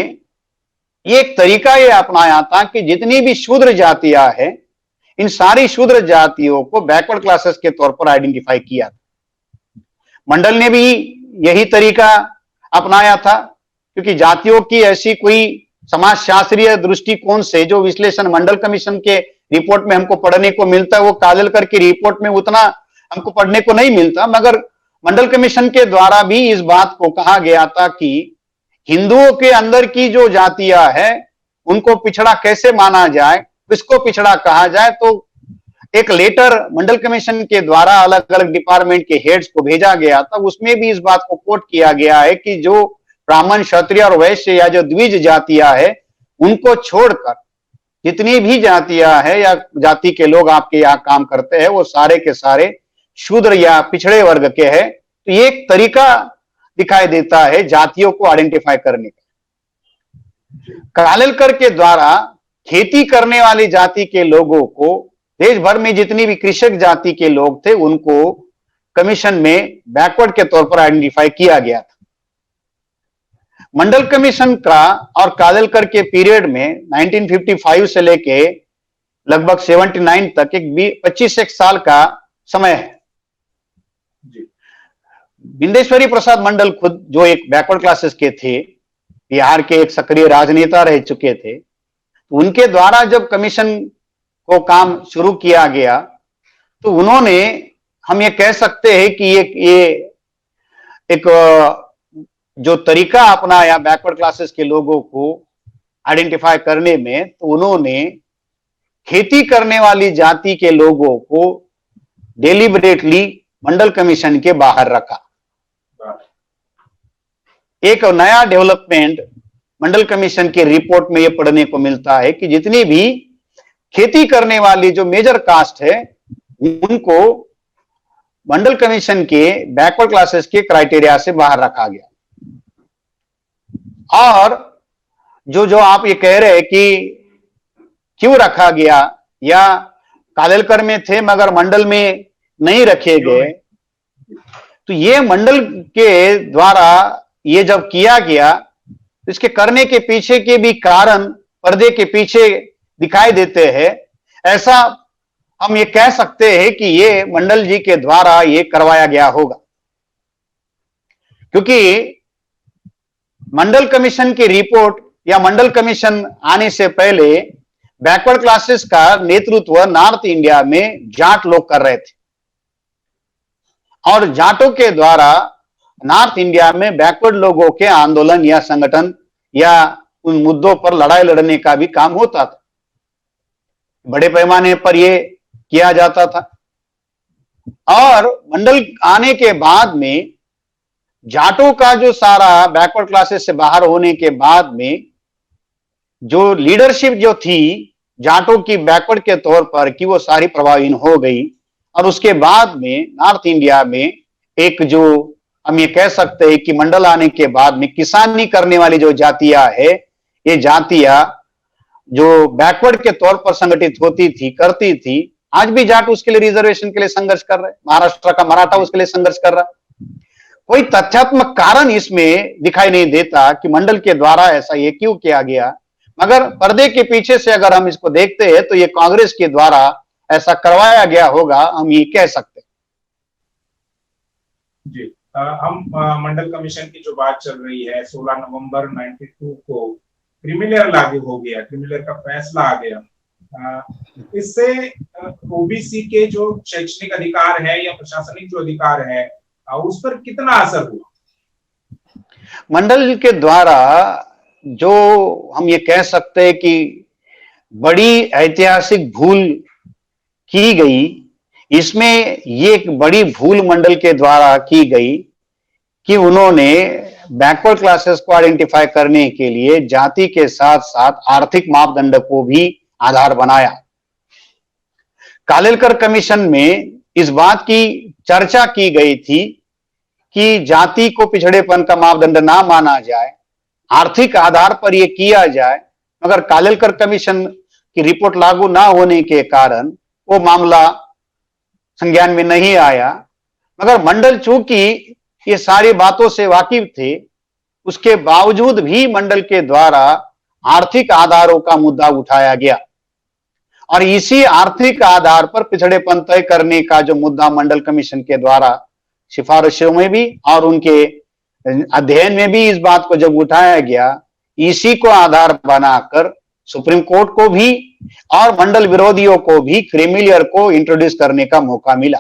[SPEAKER 2] ये एक तरीका ये अपनाया था कि जितनी भी शूद्र जातियां हैं, इन सारी शूद्र जातियों को बैकवर्ड क्लासेस के तौर पर आइडेंटिफाई किया था। मंडल ने भी यही तरीका अपनाया था, क्योंकि जातियों की ऐसी कोई समाजशास्त्रीय दृष्टिकोण से जो विश्लेषण मंडल कमीशन के रिपोर्ट में हमको पढ़ने को मिलता है, वो कालेलकर की रिपोर्ट में उतना हमको पढ़ने को नहीं मिलता। मगर मंडल कमीशन के द्वारा भी इस बात को कहा गया था कि हिंदुओं के अंदर की जो जातियां हैं उनको पिछड़ा कैसे माना जाए, किसको पिछड़ा कहा जाए। तो एक लेटर मंडल कमीशन के द्वारा अलग अलग डिपार्टमेंट के हेड्स को भेजा गया था, उसमें भी इस बात को कोट किया गया है कि जो ब्राह्मण, क्षत्रिय और वैश्य या जो द्विज जातियां है, उनको छोड़कर जितनी भी जातियां है या जाति के लोग आपके यहाँ काम करते हैं, वो सारे के सारे शूद्र या पिछड़े वर्ग के हैं, तो ये एक तरीका दिखाई देता है जातियों को आइडेंटिफाई करने का। कालेलकर के द्वारा खेती करने वाली जाति के लोगों को, देश भर में जितनी भी कृषक जाति के लोग थे, उनको कमीशन में बैकवर्ड के तौर पर आइडेंटिफाई किया गया था। मंडल कमीशन का और कालेलकर के पीरियड में 1955 से लेके लगभग 79 तक एक 25 एक साल का समय है। बिंदेश्वरी प्रसाद मंडल खुद जो एक बैकवर्ड क्लासेस के थे, बिहार के एक सक्रिय राजनेता रह चुके थे, उनके द्वारा जब कमीशन को काम शुरू किया गया तो उन्होंने, हम ये कह सकते हैं कि ये एक जो तरीका अपनाया बैकवर्ड क्लासेस के लोगों को आइडेंटिफाई करने में, तो उन्होंने खेती करने वाली जाति के लोगों को डेलिबरेटली मंडल कमीशन के बाहर रखा। एक नया डेवलपमेंट मंडल कमीशन के रिपोर्ट में यह पढ़ने को मिलता है कि जितनी भी खेती करने वाली जो मेजर कास्ट है, उनको मंडल कमीशन के बैकवर्ड क्लासेस के क्राइटेरिया से बाहर रखा गया। और जो आप ये कह रहे हैं कि क्यों रखा गया, या कालेलकर में थे मगर मंडल में नहीं रखे गए, तो ये मंडल के द्वारा ये जब किया गया, इसके करने के पीछे के भी कारण पर्दे के पीछे दिखाई देते हैं। ऐसा हम ये कह सकते हैं कि ये मंडल जी के द्वारा ये करवाया गया होगा, क्योंकि मंडल कमीशन की रिपोर्ट या मंडल कमीशन आने से पहले बैकवर्ड क्लासेस का नेतृत्व नॉर्थ इंडिया में जाट लोग कर रहे थे, और जाटों के द्वारा नॉर्थ इंडिया में बैकवर्ड लोगों के आंदोलन या संगठन या उन मुद्दों पर लड़ाई लड़ने का भी काम होता था, बड़े पैमाने पर यह किया जाता था। और मंडल आने के बाद में जाटों का जो सारा बैकवर्ड क्लासेस से बाहर होने के बाद में जो लीडरशिप जो थी जाटों की बैकवर्ड के तौर पर, कि वो सारी प्रभावहीन हो गई। और उसके बाद में नॉर्थ इंडिया में एक जो हम ये कह सकते हैं कि मंडल आने के बाद में किसानी करने वाली जो जातियां है, ये जातियां जो बैकवर्ड के तौर पर संगठित होती थी, करती थी, आज भी जाट उसके लिए रिजर्वेशन के लिए संघर्ष कर रहे हैं। महाराष्ट्र का मराठा उसके लिए संघर्ष कर रहा है। कोई तथ्यात्मक कारण इसमें दिखाई नहीं देता कि मंडल के द्वारा ऐसा ये क्यों किया गया, मगर पर्दे के पीछे से अगर हम इसको देखते हैं तो ये कांग्रेस के द्वारा ऐसा करवाया गया होगा, हम ये कह सकते हैं।
[SPEAKER 1] जी, हम मंडल कमीशन की जो बात चल रही है, 16 नवंबर 92 को क्रीमिलेयर लागू हो गया, क्रीमिलेयर का फैसला आ गया। इससे ओबीसी के जो शैक्षणिक अधिकार है या प्रशासनिक जो अधिकार है, उस पर कितना असर हुआ?
[SPEAKER 2] मंडल के द्वारा जो हम ये कह सकते हैं कि बड़ी ऐतिहासिक भूल की गई, इसमें ये एक बड़ी भूल मंडल के द्वारा की गई कि उन्होंने बैकवर्ड क्लासेस को आइडेंटिफाई करने के लिए जाति के साथ साथ आर्थिक मापदंड को भी आधार बनाया। कालेलकर कमीशन में इस बात की चर्चा की गई थी कि जाति को पिछड़ेपन का मापदंड ना माना जाए, आर्थिक आधार पर यह किया जाए, मगर कालेलकर कमीशन की रिपोर्ट लागू ना होने के कारण वो मामला संज्ञान में नहीं आया। मगर मंडल चूंकि ये सारी बातों से वाकिफ थे, उसके बावजूद भी मंडल के द्वारा आर्थिक आधारों का मुद्दा उठाया गया, और इसी आर्थिक आधार पर पिछड़ेपन तय करने का जो मुद्दा मंडल कमीशन के द्वारा सिफारिशों में भी और उनके अध्ययन में भी इस बात को जब उठाया गया, इसी को आधार बनाकर सुप्रीम कोर्ट को भी और मंडल विरोधियों को भी क्रीमिलेयर को इंट्रोड्यूस करने का मौका मिला।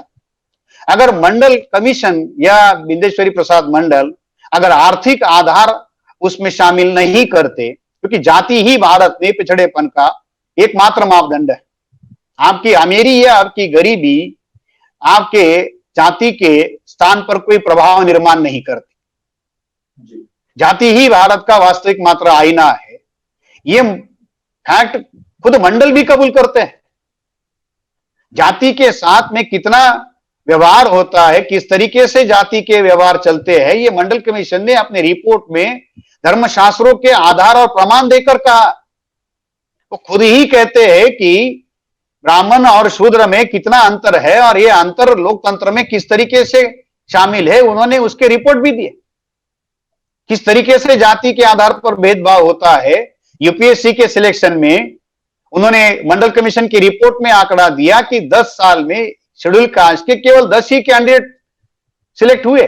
[SPEAKER 2] अगर मंडल कमीशन या बिंदेश्वरी प्रसाद मंडल अगर आर्थिक आधार उसमें शामिल नहीं करते, क्योंकि जाति ही भारत में पिछड़ेपन का एकमात्र मापदंड है। आपकी अमीरी या आपकी गरीबी आपके जाति के स्थान पर कोई प्रभाव निर्माण नहीं करती। जाति ही भारत का वास्तविक मात्र आईना है, ये फैक्ट खुद मंडल भी कबूल करते हैं। जाति के साथ में कितना व्यवहार होता है, किस तरीके से जाति के व्यवहार चलते हैं, ये मंडल कमीशन ने अपने रिपोर्ट में धर्मशास्त्रों के आधार और प्रमाण देकर कहा। वो खुद ही कहते हैं कि ब्राह्मण और शूद्र में कितना अंतर है और ये अंतर लोकतंत्र में किस तरीके से शामिल है, उन्होंने उसके रिपोर्ट भी दिए। किस तरीके से जाति के आधार पर भेदभाव होता है यूपीएससी के सिलेक्शन में, उन्होंने मंडल कमीशन की रिपोर्ट में आंकड़ा दिया कि 10 साल में शेड्यूल कास्ट के केवल 10 ही कैंडिडेट सिलेक्ट हुए।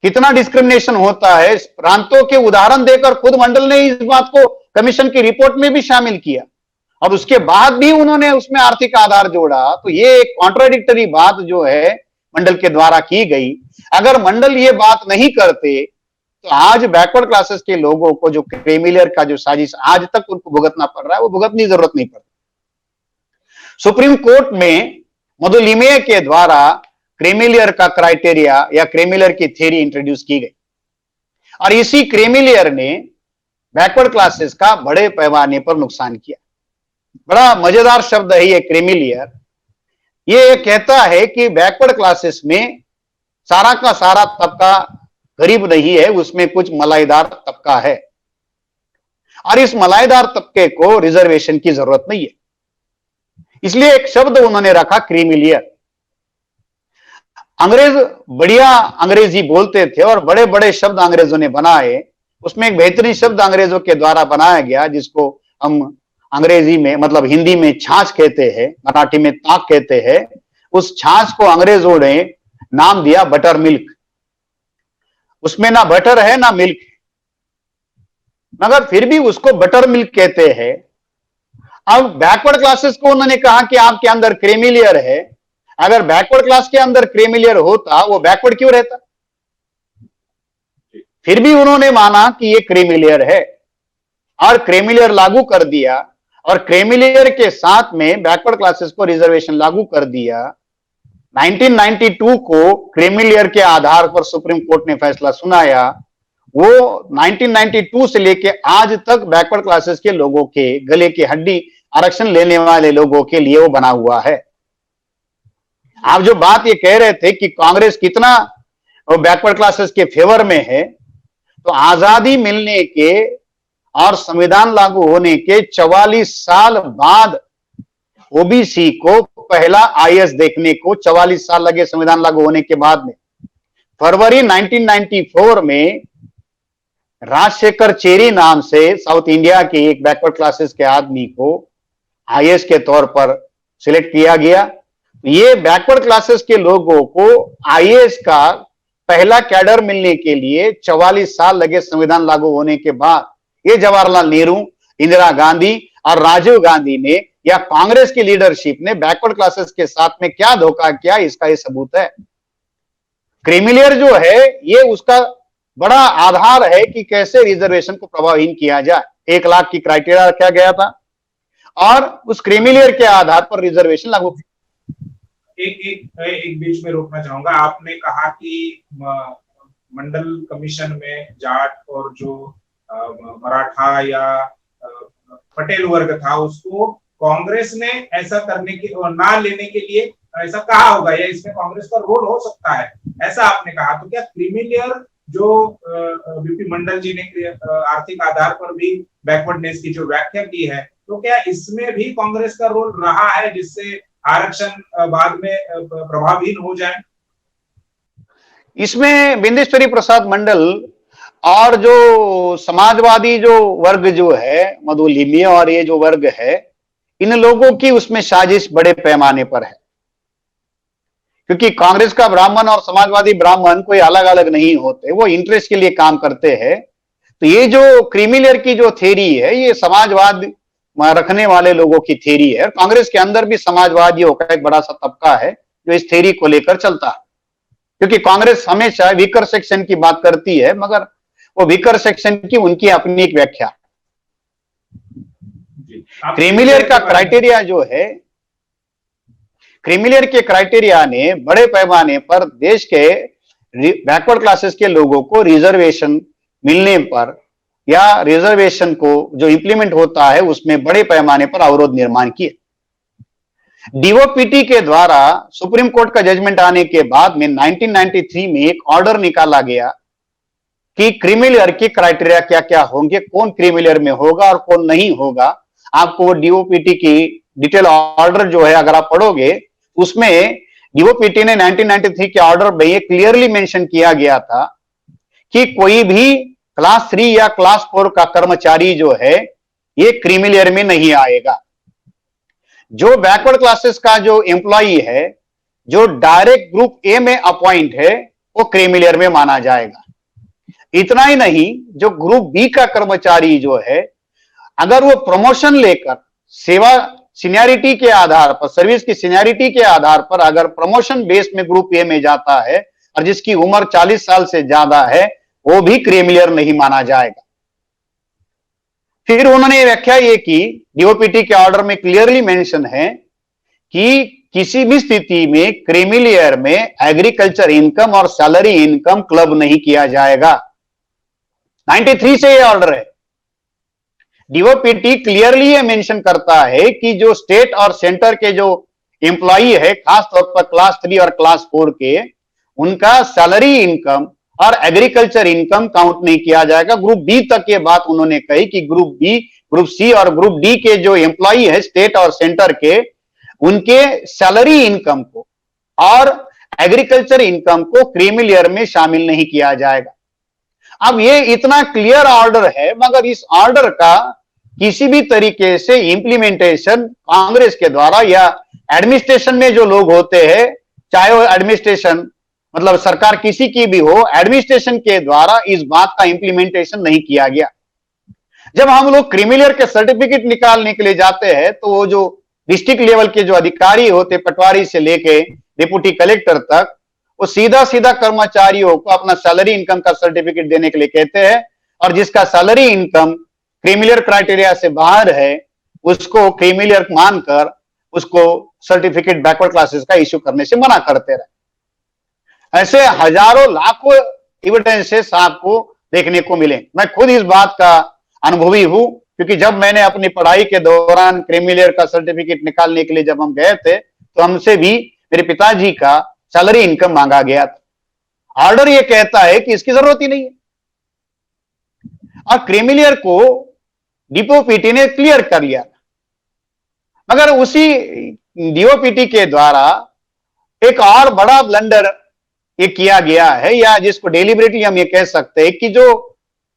[SPEAKER 2] कितना डिस्क्रिमिनेशन होता है, प्रांतों के उदाहरण देकर खुद मंडल ने इस बात को कमीशन की रिपोर्ट में भी शामिल किया और उसके बाद भी उन्होंने उसमें आर्थिक आधार जोड़ा। तो ये एक कॉन्ट्राडिक्टरी बात जो है मंडल के द्वारा की गई। अगर मंडल ये बात नहीं करते तो आज बैकवर्ड क्लासेस के लोगों को जो क्रीमिलियर का जो साजिश आज तक उनको भुगतना पड़ रहा है, वो भुगतनी जरूरत नहीं पड़ती। सुप्रीम कोर्ट में मधुलिमये के द्वारा क्रीमिलियर का क्राइटेरिया या क्रीमिलियर की थ्योरी इंट्रोड्यूस की गई और इसी क्रीमिलियर ने बैकवर्ड क्लासेस का बड़े पैमाने पर नुकसान किया। बड़ा मजेदार शब्द है ये क्रीमिलियर। ये कहता है कि बैकवर्ड क्लासेस में सारा का सारा तबका गरीब नहीं है, उसमें कुछ मलाईदार तबका है और इस मलाईदार तबके को रिजर्वेशन की जरूरत नहीं है, इसलिए एक शब्द उन्होंने रखा क्रीमिलियर। अंग्रेज बढ़िया अंग्रेजी बोलते थे और बड़े बड़े शब्द अंग्रेजों ने बनाए। उसमें एक बेहतरीन शब्द अंग्रेजों के द्वारा बनाया गया जिसको हम अंग्रेजी में मतलब हिंदी में छाछ कहते हैं, मराठी में ताक कहते हैं। उस छाछ को अंग्रेजों ने नाम दिया बटर मिल्क। उसमें ना बटर है ना मिल्क, मगर फिर भी उसको बटर मिल्क कहते हैं। अब बैकवर्ड क्लासेस को उन्होंने कहा कि आपके अंदर क्रीमिलियर है। अगर बैकवर्ड क्लास के अंदर क्रीमिलियर होता, वो बैकवर्ड क्यों रहता? फिर भी उन्होंने माना कि ये क्रीमिलियर है और क्रीमिलियर लागू कर दिया और क्रीमिलियर के साथ में बैकवर्ड क्लासेस को रिजर्वेशन लागू कर दिया। 1992 को क्रीमिलियर के आधार पर सुप्रीम कोर्ट ने फैसला सुनाया। वो 1992 से लेके आज तक बैकवर्ड क्लासेस के लोगों के गले की हड्डी आरक्षण लेने वाले लोगों के लिए वो बना हुआ है। आप जो बात ये कह रहे थे कि कांग्रेस कितना बैकवर्ड क्लासेस के फेवर में है, तो आजादी मिलने के और संविधान लागू होने के 44 साल बाद ओबीसी को पहला आईएएस देखने को 44 साल लगे संविधान लागू होने के बाद में। फरवरी 1994 में राजशेखर चेरी नाम से साउथ इंडिया के एक बैकवर्ड क्लासेस के आदमी को आईएएस के तौर पर सिलेक्ट किया गया। ये बैकवर्ड क्लासेस के लोगों को आईएएस का पहला कैडर मिलने के लिए 44 साल लगे संविधान लागू होने के बाद। ये जवाहरलाल नेहरू, इंदिरा गांधी और राजीव गांधी ने या कांग्रेस की लीडरशिप ने बैकवर्ड क्लासेस के साथ में क्या धोखा किया, इसका ये सबूत है। क्रीमिलियर जो है ये उसका बड़ा आधार है कि कैसे रिजर्वेशन को प्रभावहीन किया जाए। 1 लाख की क्राइटेरिया रखा गया था और उस क्रीमिलियर के आधार पर रिजर्वेशन लागू।
[SPEAKER 1] एक बीच में रोकना चाहूंगा। आपने कहा कि मंडल कमीशन में जाट और जो मराठा या पटेल वर्ग था उसको कांग्रेस ने ऐसा करने के ना लेने के लिए ऐसा कहा होगा या इसमें कांग्रेस का रोल हो सकता है, ऐसा आपने कहा। तो क्या क्रीमिलियर जो बीपी मंडल जी ने आर्थिक आधार पर भी बैकवर्डनेस की जो व्याख्या की है, तो क्या इसमें भी कांग्रेस का रोल रहा है जिससे आरक्षण बाद में प्रभावहीन हो जाए?
[SPEAKER 2] इसमें बिंदेश्वरी प्रसाद मंडल और जो समाजवादी जो वर्ग जो है मधुलिमये और ये जो वर्ग है, इन लोगों की उसमें साजिश बड़े पैमाने पर है, क्योंकि कांग्रेस का ब्राह्मण और समाजवादी ब्राह्मण कोई अलग अलग नहीं होते, वो इंटरेस्ट के लिए काम करते हैं। तो ये जो क्रीमिलियर की जो थ्योरी है ये समाजवाद रखने वाले लोगों की थ्योरी है। कांग्रेस के अंदर भी समाजवादियों का एक बड़ा सा तबका है जो इस थ्योरी को लेकर चलता है, क्योंकि कांग्रेस हमेशा वीकर सेक्शन की बात करती है, मगर वो वीकर सेक्शन की उनकी अपनी एक व्याख्या। क्रीमिलियर का क्राइटेरिया जो है, क्रीमिलियर के क्राइटेरिया ने बड़े पैमाने पर देश के बैकवर्ड क्लासेस के लोगों को रिजर्वेशन मिलने पर या रिजर्वेशन को जो इंप्लीमेंट होता है उसमें बड़े पैमाने पर अवरोध निर्माण किए। डीओपीटी के द्वारा सुप्रीम कोर्ट का जजमेंट आने के बाद में 1993 में एक ऑर्डर निकाला गया कि क्रीमिलियर के क्राइटेरिया क्या क्या होंगे, कौन क्रीमिलियर में होगा और कौन नहीं होगा। आपको डीओपीटी की डिटेल ऑर्डर जो है अगर आप पढ़ोगे, उसमें डीओपीटी ने 1993 के ऑर्डर में ये क्लियरली मेंशन किया गया था कि कोई भी क्लास 3 या क्लास 4 का कर्मचारी जो है ये क्रीमिलियर में नहीं आएगा। जो बैकवर्ड क्लासेस का जो एम्प्लॉई है, जो डायरेक्ट ग्रुप ए में अपॉइंट है, वो क्रीमिलियर में माना जाएगा। इतना ही नहीं, जो ग्रुप बी का कर्मचारी जो है, अगर वो प्रमोशन लेकर सेवा सीनियरिटी के आधार पर, सर्विस की सीनियरिटी के आधार पर अगर प्रमोशन बेस में ग्रुप ए में जाता है और जिसकी उम्र 40 साल से ज्यादा है, वो भी क्रीमिलियर नहीं माना जाएगा। फिर उन्होंने व्याख्या ये की, डीओपीटी के ऑर्डर में क्लियरली मेंशन है कि किसी भी स्थिति में क्रीमिलियर में एग्रीकल्चर इनकम और सैलरी इनकम क्लब नहीं किया जाएगा। 93 से ये ऑर्डर है। डीओपीटी क्लियरली ये मेंशन करता है कि जो स्टेट और सेंटर के जो एम्प्लॉई है, खासतौर पर क्लास 3 और क्लास 4 के, उनका सैलरी इनकम और एग्रीकल्चर इनकम काउंट नहीं किया जाएगा। ग्रुप बी तक ये बात उन्होंने कही कि ग्रुप बी, ग्रुप सी और ग्रुप डी के जो एम्प्लॉई है स्टेट और सेंटर के, उनके सैलरी इनकम को और एग्रीकल्चर इनकम को क्रीमिलियर में शामिल नहीं किया जाएगा। अब ये इतना क्लियर ऑर्डर है, मगर इस ऑर्डर का किसी भी तरीके से इंप्लीमेंटेशन कांग्रेस के द्वारा या एडमिनिस्ट्रेशन में जो लोग होते हैं, चाहे वो एडमिनिस्ट्रेशन मतलब सरकार किसी की भी हो, एडमिनिस्ट्रेशन के द्वारा इस बात का इंप्लीमेंटेशन नहीं किया गया। जब हम लोग क्रीमिलियर के सर्टिफिकेट निकालने के लिए जाते हैं, तो वो जो डिस्ट्रिक्ट लेवल के जो अधिकारी होते, पटवारी से लेके डिप्टी कलेक्टर तक, वो सीधा सीधा कर्मचारियों को अपना सैलरी इनकम का सर्टिफिकेट देने के लिए कहते हैं, और जिसका सैलरी इनकम क्रीमिलियर क्राइटेरिया से बाहर है, उसको क्रीमिलियर मानकर उसको सर्टिफिकेट बैकवर्ड क्लासेस का इश्यू करने से मना करते रहे। ऐसे हजारों लाखों एविडेंसेस आपको देखने को मिले। मैं खुद इस बात का अनुभवी हूं, क्योंकि जब मैंने अपनी पढ़ाई के दौरान क्रीमिलियर का सर्टिफिकेट निकालने के लिए जब हम गए थे, तो हमसे भी मेरे पिताजी का सैलरी इनकम मांगा गया था। ऑर्डर ये कहता है कि इसकी जरूरत ही नहीं है, और क्रीमिलियर को डीओपीटी ने क्लियर कर लिया। मगर उसी डीओपीटी के द्वारा एक और बड़ा ब्लंडर ये किया गया है, या जिसको डेलिबरेटली हम ये कह सकते हैं कि जो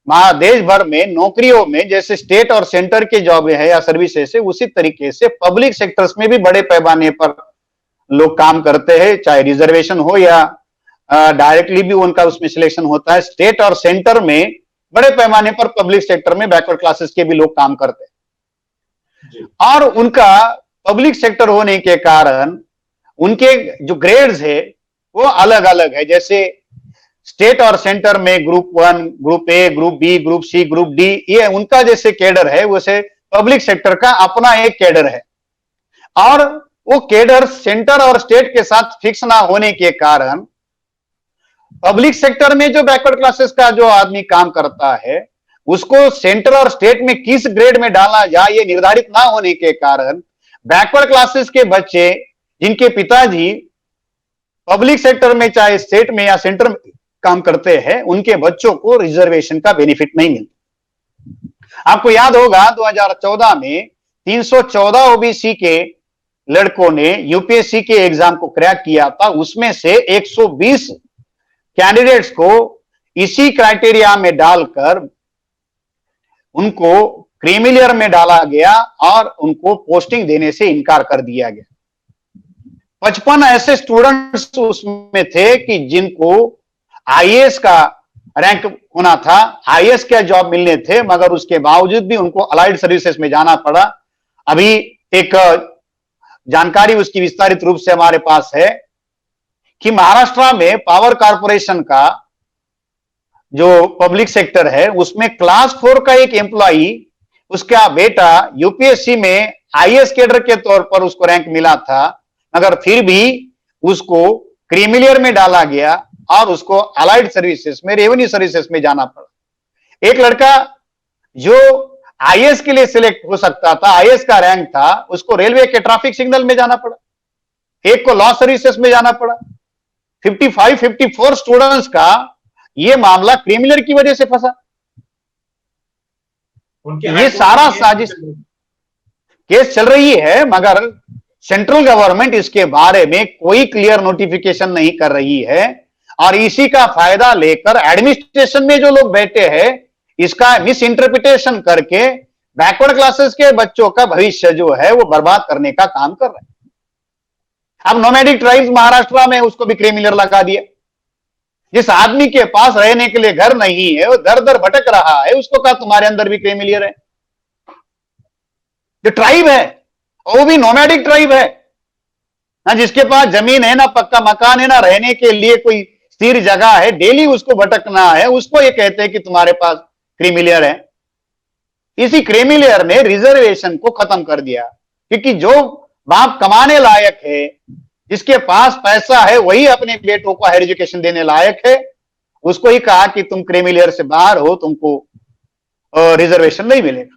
[SPEAKER 2] देश भर में नौकरियों में जैसे स्टेट और सेंटर के जॉब है या सर्विसेज है, उसी तरीके से पब्लिक सेक्टर्स में भी बड़े पैमाने पर लोग काम करते हैं, चाहे रिजर्वेशन हो या डायरेक्टली भी उनका उसमें सिलेक्शन होता है। स्टेट और सेंटर में बड़े पैमाने पर पब्लिक सेक्टर में बैकवर्ड क्लासेस के भी लोग काम करते हैं, और उनका पब्लिक सेक्टर होने के कारण उनके जो ग्रेड्स है वो अलग अलग है। जैसे स्टेट और सेंटर में group 1, group A, group B, group C, group D, ये उनका जैसे कैडर है, वैसे पब्लिक सेक्टर का अपना एक कैडर है, और वो कैडर सेंटर और स्टेट के साथ फिक्स ना होने के कारण पब्लिक सेक्टर में जो बैकवर्ड क्लासेस का जो आदमी काम करता है, उसको सेंटर और स्टेट में किस ग्रेड में डाला जाए ये निर्धारित ना होने के कारण बैकवर्ड क्लासेस के बच्चे जिनके पिताजी पब्लिक सेक्टर में चाहे स्टेट में या सेंटर में काम करते हैं, उनके बच्चों को रिजर्वेशन का बेनिफिट नहीं मिलता। आपको याद होगा 2014 में 314 ओबीसी के लड़कों ने यूपीएससी के एग्जाम को क्रैक किया था। उसमें से 120 कैंडिडेट्स को इसी क्राइटेरिया में डालकर उनको क्रीमिलियर में डाला गया और उनको पोस्टिंग देने से इनकार कर दिया गया। 55 ऐसे स्टूडेंट्स उसमें थे कि जिनको आईएएस का रैंक होना था, आईएएस का जॉब मिलने थे, मगर उसके बावजूद भी उनको अलाइड सर्विसेज में जाना पड़ा। अभी एक जानकारी उसकी विस्तारित रूप से हमारे पास है कि महाराष्ट्र में पावर कॉर्पोरेशन का जो पब्लिक सेक्टर है, उसमें क्लास 4 का एक एम्प्लॉई, उसका बेटा यूपीएससी में आईएएस कैडर के तौर पर उसको रैंक मिला था, मगर फिर भी उसको क्रीमिलियर में डाला गया और उसको अलाइड सर्विसेज में, रेवेन्यू सर्विसेज में जाना पड़ा। एक लड़का जो आईएएस के लिए सिलेक्ट हो सकता था, आईएएस का रैंक था, उसको रेलवे के ट्रैफिक सिग्नल में जाना पड़ा, एक को लॉ सर्विसेज में जाना पड़ा। 55, 54 स्टूडेंट्स का यह मामला क्रिमिनल की वजह से फंसा। ये सारा साजिश केस चल रही है, मगर सेंट्रल गवर्नमेंट इसके बारे में कोई क्लियर नोटिफिकेशन नहीं कर रही है, और इसी का फायदा लेकर एडमिनिस्ट्रेशन में जो लोग बैठे हैं इसका मिस इंटरप्रिटेशन करके बैकवर्ड क्लासेस के बच्चों का भविष्य जो है वो बर्बाद करने का काम कर रहे हैं। अब नोमैडिक ट्राइब्स महाराष्ट्र में, उसको भी क्रिमिनल लगा दिया। जिस आदमी के पास रहने के लिए घर नहीं है, वो दर दर भटक रहा है, उसको कहा तुम्हारे अंदर भी क्रिमिनल है। जो ट्राइब है वो भी नोमैडिक ट्राइब है ना, जिसके पास जमीन है ना, पक्का मकान है ना, रहने के लिए कोई स्थिर जगह है, डेली उसको भटकना है, उसको ये कहते हैं कि तुम्हारे पास क्रिमिनल है। इसी क्रिमिनल ने रिजर्वेशन को खत्म कर दिया, क्योंकि जो बाप कमाने लायक है, जिसके पास पैसा है, वही अपने बेटों को हायर एजुकेशन देने लायक है, उसको ही कहा कि तुम क्रिमिनल से बाहर हो, तुमको रिजर्वेशन नहीं मिलेगा।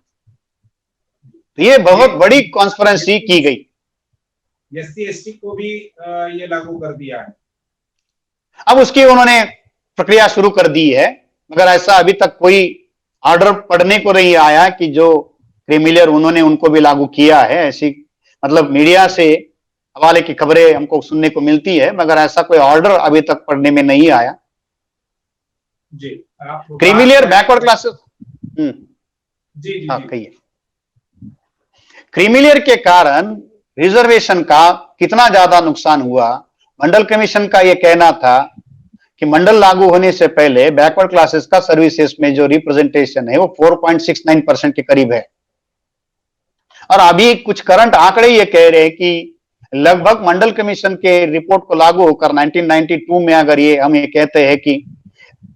[SPEAKER 2] तो ये बहुत बड़ी कॉन्स्पिरेसी की गई।
[SPEAKER 1] एससी एसटी को भी ये लागू कर दिया है।
[SPEAKER 2] अब उसकी उन्होंने प्रक्रिया शुरू कर दी है, मगर ऐसा अभी तक कोई ऑर्डर पढ़ने को नहीं आया कि जो क्रिमिनल उन्होंने उनको भी लागू किया है। ऐसी मतलब मीडिया से हवाले की खबरें हमको सुनने को मिलती है, मगर ऐसा कोई ऑर्डर अभी तक पढ़ने में नहीं आया।
[SPEAKER 1] जी,
[SPEAKER 2] क्रिमिनल बैकवर्ड क्लासेस।
[SPEAKER 1] जी जी,
[SPEAKER 2] हाँ कहिए। क्रिमिनल के कारण रिजर्वेशन का कितना ज्यादा नुकसान हुआ। मंडल कमीशन का यह कहना था कि मंडल लागू होने से पहले बैकवर्ड क्लासेस का सर्विसेज में जो रिप्रेजेंटेशन है वो 4.69% के करीब है, और अभी कुछ करंट आंकड़े ये कह रहे हैं कि लगभग मंडल कमीशन के रिपोर्ट को लागू होकर 1992 में, अगर ये हम ये कहते हैं कि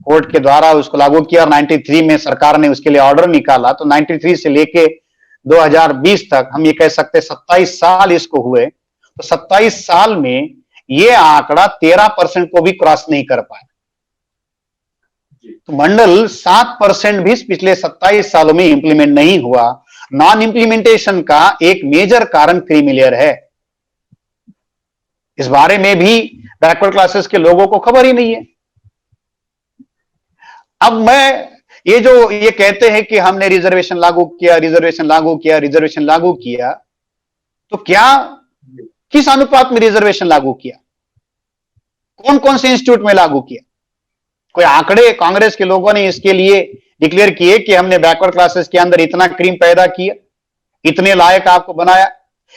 [SPEAKER 2] कोर्ट के द्वारा उसको लागू किया और 93 में सरकार ने उसके लिए ऑर्डर निकाला, तो 93 से लेके 2020 तक हम ये कह सकते हैं 27 साल इसको हुए। तो 27 साल में ये आंकड़ा 13% को भी क्रॉस नहीं कर पाया। तो मंडल 7% भी पिछले 27 सालों में इंप्लीमेंट नहीं हुआ। नॉन इंप्लीमेंटेशन का एक मेजर कारण क्रिमिनल है। इस बारे में भी बैकवर्ड क्लासेस के लोगों को खबर ही नहीं है। अब मैं ये कहते हैं कि हमने रिजर्वेशन लागू किया, रिजर्वेशन लागू किया, रिजर्वेशन लागू किया, तो क्या किस अनुपात में रिजर्वेशन लागू किया, कौन कौन से इंस्टीट्यूट में लागू किया? कोई आंकड़े कांग्रेस के लोगों ने इसके लिए डिक्लेयर किए कि हमने बैकवर्ड क्लासेस के अंदर इतना क्रीम पैदा किया, इतने लायक आपको बनाया?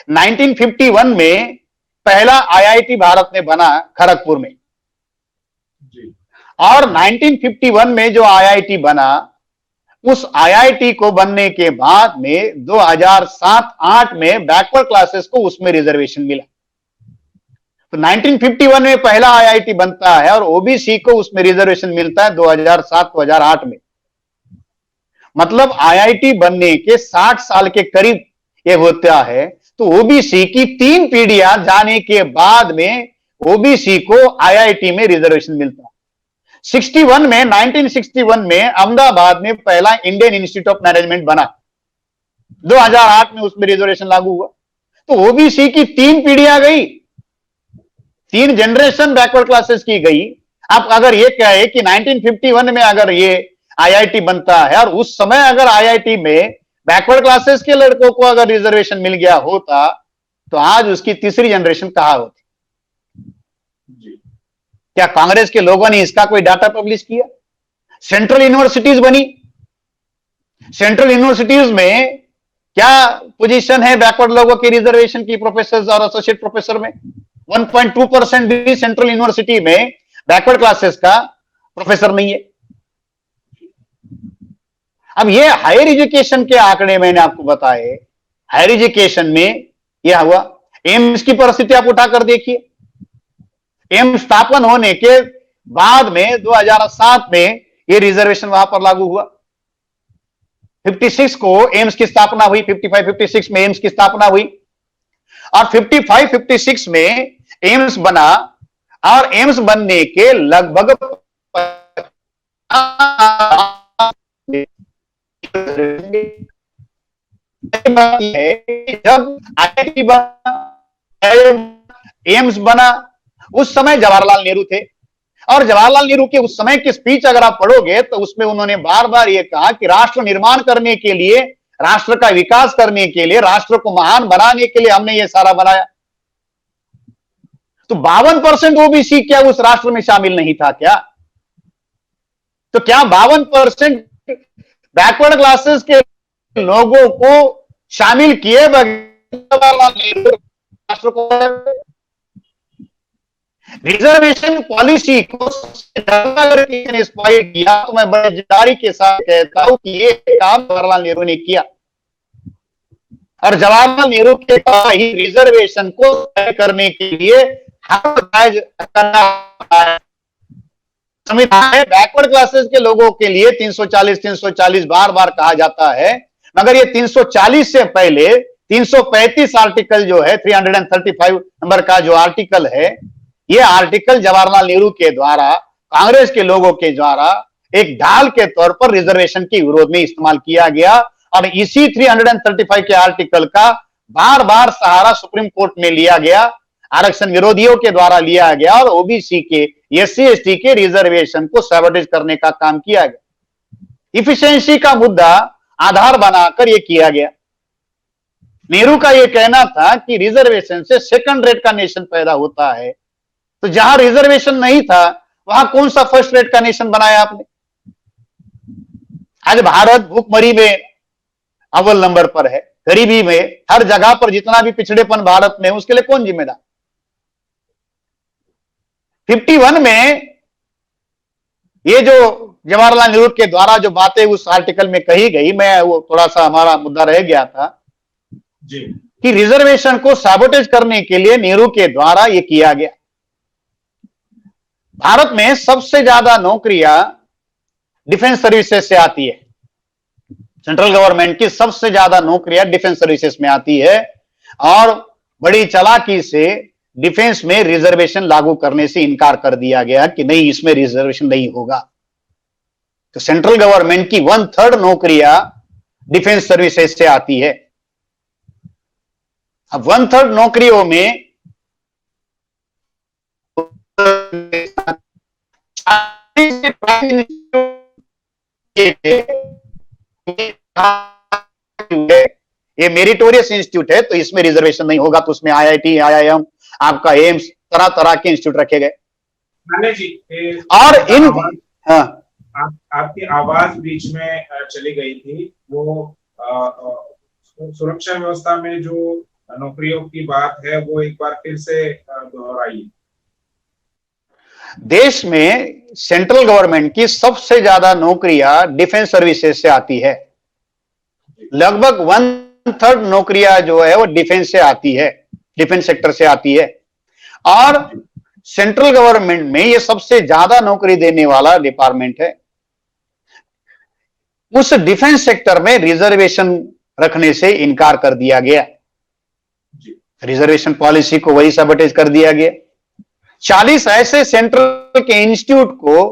[SPEAKER 2] 1951 में पहला आईआईटी भारत में बना खड़गपुर में, और 1951 में जो आईआईटी बना, उस आईआईटी को बनने के बाद में 2007-8 में बैकवर्ड क्लासेस को उसमें रिजर्वेशन मिला। तो 1951 में पहला आईआईटी बनता है और ओबीसी को उसमें रिजर्वेशन मिलता है 2007-2008 में। मतलब आईआईटी बनने के 60 साल के करीब ये होता है। तो ओबीसी की 3 पीढ़ियां जाने के बाद में ओबीसी को आईआईटी में रिजर्वेशन मिलता है। 1961 में अहमदाबाद में पहला इंडियन इंस्टीट्यूट ऑफ मैनेजमेंट बना, 2008 में उसमें रिजर्वेशन लागू हुआ। तो ओबीसी की 3 पीढ़ियां गई, 3 जनरेशन बैकवर्ड क्लासेस की गई। अब अगर ये कहे कि 1951 में अगर ये आईआईटी बनता है और उस समय अगर आईआईटी में बैकवर्ड क्लासेस के लड़कों को अगर रिजर्वेशन मिल गया होता, तो आज उसकी तीसरी जनरेशन कहां होती? क्या कांग्रेस के लोगों ने इसका कोई डाटा पब्लिश किया? सेंट्रल यूनिवर्सिटीज बनी, सेंट्रल यूनिवर्सिटीज में क्या पोजीशन है बैकवर्ड लोगों के रिजर्वेशन की, प्रोफेसर और एसोसिएट प्रोफेसर में? 1.2% भी सेंट्रल यूनिवर्सिटी में बैकवर्ड क्लासेस का प्रोफेसर नहीं है। अब ये हायर एजुकेशन के आंकड़े मैंने आपको बताए, हायर एजुकेशन में यह हुआ। एम्स की परिस्थिति आप उठाकर देखिए। एम्स स्थापन होने के बाद में 2007 में यह रिजर्वेशन वहां पर लागू हुआ। 56 को एम्स की स्थापना हुई, 55-56 में एम्स की स्थापना हुई, और 55-56 में एम्स बना, और एम्स बनने के लगभग बात यह है कि जब आईआईटी बना, एम्स बना, उस समय जवाहरलाल नेहरू थे। और जवाहरलाल नेहरू के उस समय की स्पीच अगर आप पढ़ोगे तो उसमें उन्होंने बार बार यह कहा कि राष्ट्र निर्माण करने के लिए, राष्ट्र का विकास करने के लिए, राष्ट्र को महान बनाने के लिए हमने ये सारा बनाया। तो 52% ओबीसी क्या उस राष्ट्र में शामिल नहीं था क्या? तो क्या 52% बैकवर्ड क्लासेस के लोगों को शामिल किए बगैर जवाहरलाल नेहरू राष्ट्र को? रिजर्वेशन पॉलिसी को सबसे ज्यादा अगर किसी ने स्पॉइल किया तो मैं बड़े जिम्मेदारी के साथ कहता हूं कि ये काम जवाहरलाल नेहरू ने किया। और जवाहरलाल नेहरू के ही रिजर्वेशन को तय करने के लिए संविधान है। बैकवर्ड क्लासेस के लोगों के लिए 340 बार बार कहा जाता है, मगर ये 340 से पहले 335 आर्टिकल जो है, 335 नंबर का जो आर्टिकल है, ये आर्टिकल जवाहरलाल नेहरू के द्वारा, कांग्रेस के लोगों के द्वारा एक ढाल के तौर पर रिजर्वेशन के विरोध में इस्तेमाल किया गया। और इसी 335 के आर्टिकल का बार बार सहारा सुप्रीम कोर्ट में लिया गया, आरक्षण विरोधियों के द्वारा लिया गया और ओबीसी के, एससी एसटी के रिजर्वेशन को सैबोटेज करने का काम किया गया। इफिशिएंसी का मुद्दा आधार बनाकर यह किया गया। नेहरू का यह कहना था कि रिजर्वेशन से सेकंड रेट का नेशन पैदा होता है। तो जहां रिजर्वेशन नहीं था वहां कौन सा फर्स्ट रेट का नेशन बनाया आपने? आज भारत भूखमरी में अव्वल नंबर पर है, गरीबी में, हर जगह पर जितना भी पिछड़ेपन भारत में, उसके लिए कौन जिम्मेदार? 51 में ये जो जवाहरलाल नेहरू के द्वारा जो बातें उस आर्टिकल में कही गई, मैं वो थोड़ा सा हमारा मुद्दा रह गया था
[SPEAKER 1] जी,
[SPEAKER 2] कि रिजर्वेशन को सैबोटेज करने के लिए नेहरू के द्वारा ये किया गया। भारत में सबसे ज्यादा नौकरियां डिफेंस सर्विसेज से आती है। सेंट्रल गवर्नमेंट की सबसे ज्यादा नौकरियां डिफेंस सर्विसेज में आती है और बड़ी चालाकी से डिफेंस में रिजर्वेशन लागू करने से इनकार कर दिया गया कि नहीं, इसमें रिजर्वेशन नहीं होगा। तो सेंट्रल गवर्नमेंट की 1/3 नौकरियां डिफेंस सर्विसेज से आती है। अब 1/3 नौकरियों में ये मेरिटोरियस इंस्टीट्यूट है, तो इसमें रिजर्वेशन नहीं होगा। तो उसमें आईआईटी, आईआईएम, आपका एम्स, तरह तरह के इंस्टीट्यूट रखे गए।
[SPEAKER 1] जी,
[SPEAKER 2] और इन
[SPEAKER 1] आपकी आवाज बीच में चली गई थी। वो सुरक्षा व्यवस्था में जो नौकरियों की बात है वो एक बार फिर से दोहराइए।
[SPEAKER 2] देश में सेंट्रल गवर्नमेंट की सबसे ज्यादा नौकरियां डिफेंस सर्विसेज से आती है। लगभग 1/3 नौकरियां जो है वो डिफेंस से आती है, डिफेंस सेक्टर से आती है। और सेंट्रल गवर्नमेंट में ये सबसे ज्यादा नौकरी देने वाला डिपार्टमेंट है। उस डिफेंस सेक्टर में रिजर्वेशन रखने से इनकार कर दिया गया। रिजर्वेशन पॉलिसी को वही सैबोटेज कर दिया गया। 40 ऐसे सेंट्रल के इंस्टीट्यूट को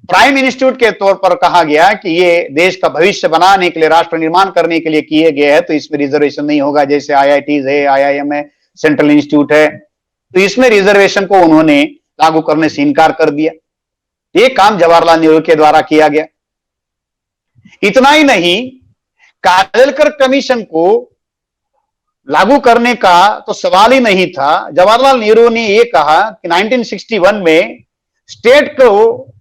[SPEAKER 2] प्राइम इंस्टीट्यूट के तौर पर कहा गया कि ये देश का भविष्य बनाने के लिए, राष्ट्र निर्माण करने के लिए किए गए हैं, तो इसमें रिजर्वेशन नहीं होगा। जैसे आईआईटीज है, आईआईएम है, सेंट्रल इंस्टीट्यूट है, तो इसमें रिजर्वेशन को उन्होंने लागू करने से इनकार कर दिया। ये काम जवाहरलाल नेहरू के द्वारा किया गया। इतना ही नहीं, काजलकर कमीशन को लागू करने का तो सवाल ही नहीं था। जवाहरलाल नेहरू ने यह कहा कि 1961 में स्टेट को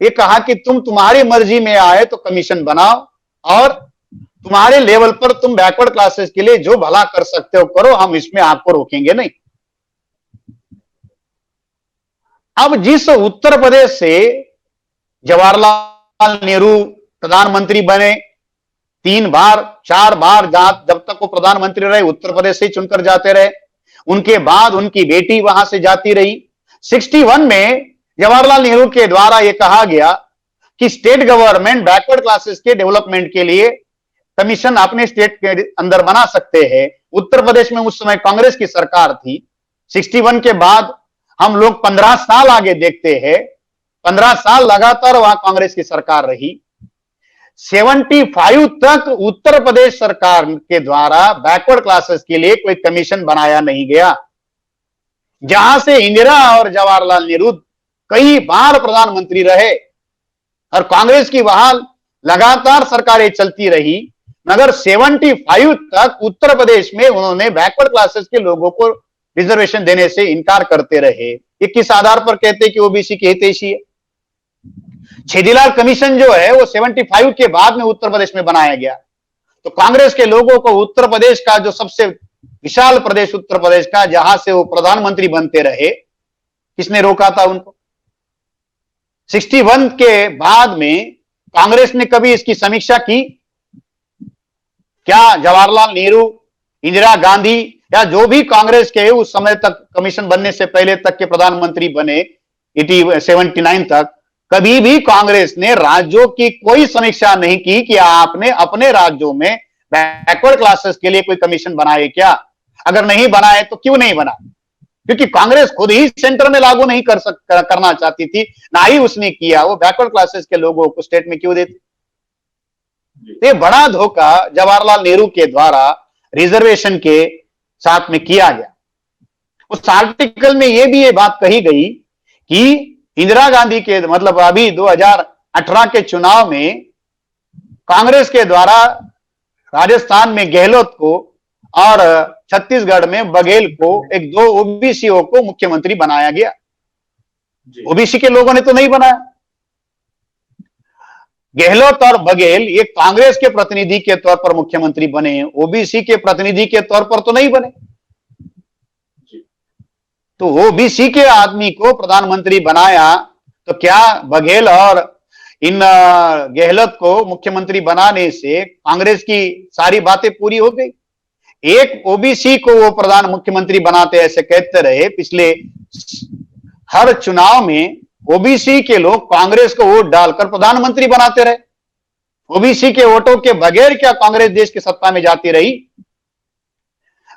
[SPEAKER 2] यह कहा कि तुम्हारी मर्जी में आए तो कमीशन बनाओ और तुम्हारे लेवल पर तुम बैकवर्ड क्लासेस के लिए जो भला कर सकते हो करो, हम इसमें आपको रोकेंगे नहीं। अब जिस उत्तर प्रदेश से जवाहरलाल नेहरू प्रधानमंत्री बने, 3 बार 4 बार, जब तक वो प्रधानमंत्री रहे उत्तर प्रदेश से चुनकर जाते रहे। उनके बाद उनकी बेटी वहां से जाती रही। 61 में जवाहरलाल नेहरू के द्वारा यह कहा गया कि स्टेट गवर्नमेंट बैकवर्ड क्लासेस के डेवलपमेंट के लिए कमीशन अपने स्टेट के अंदर बना सकते हैं। उत्तर प्रदेश में उस समय कांग्रेस की सरकार थी। 61 के बाद हम लोग 15 साल आगे देखते हैं, 15 साल लगातार वहां कांग्रेस की सरकार रही। 75 तक उत्तर प्रदेश सरकार के द्वारा बैकवर्ड क्लासेस के लिए कोई कमीशन बनाया नहीं गया, जहां से इंदिरा और जवाहरलाल नेहरू कई बार प्रधानमंत्री रहे और कांग्रेस की वहां लगातार सरकारें चलती रही, मगर 75 तक उत्तर प्रदेश में उन्होंने बैकवर्ड क्लासेस के लोगों को रिजर्वेशन देने से इनकार करते रहे। ये किस आधार पर कहते कि ओबीसी के हितैषी है? छेदीलाल कमीशन जो है वो 75 के बाद में उत्तर प्रदेश में बनाया गया। तो कांग्रेस के लोगों को उत्तर प्रदेश का जो सबसे विशाल प्रदेश उत्तर प्रदेश का, जहां से वो प्रधानमंत्री बनते रहे, किसने रोका था उनको? 61 के बाद में कांग्रेस ने कभी इसकी समीक्षा की क्या? जवाहरलाल नेहरू, इंदिरा गांधी या जो भी कांग्रेस के उस समय तक कमीशन बनने से पहले तक के प्रधानमंत्री बने 79 तक, कभी भी कांग्रेस ने राज्यों की कोई समीक्षा नहीं की कि आपने अपने राज्यों में बैकवर्ड क्लासेस के लिए कोई कमीशन बनाए क्या? अगर नहीं बनाए तो क्यों नहीं बना? क्योंकि कांग्रेस खुद ही सेंटर में लागू नहीं करना चाहती थी, ना ही उसने किया। वो बैकवर्ड क्लासेस के लोगों को स्टेट में क्यों देती? ये बड़ा धोखा जवाहरलाल नेहरू के द्वारा रिजर्वेशन के साथ में किया गया। उस आर्टिकल में ये बात कही गई कि इंदिरा गांधी के मतलब अभी 2018 के चुनाव में कांग्रेस के द्वारा राजस्थान में गहलोत को और छत्तीसगढ़ में बघेल को, एक दो ओबीसीओ को मुख्यमंत्री बनाया गया। ओबीसी के लोगों ने तो नहीं बनाया। गहलोत और बघेल ये कांग्रेस के प्रतिनिधि के तौर पर मुख्यमंत्री बने, ओबीसी के प्रतिनिधि के तौर पर तो नहीं बने। तो ओबीसी के आदमी को प्रधानमंत्री बनाया, तो क्या बघेल और इन गहलोत को मुख्यमंत्री बनाने से कांग्रेस की सारी बातें पूरी हो गई? एक ओबीसी को वो प्रधान मुख्यमंत्री बनाते ऐसे कहते रहे। पिछले हर चुनाव में ओबीसी के लोग कांग्रेस को वोट डालकर प्रधानमंत्री बनाते रहे। ओबीसी के वोटों के बगैर क्या कांग्रेस देश की सत्ता में जाती रही?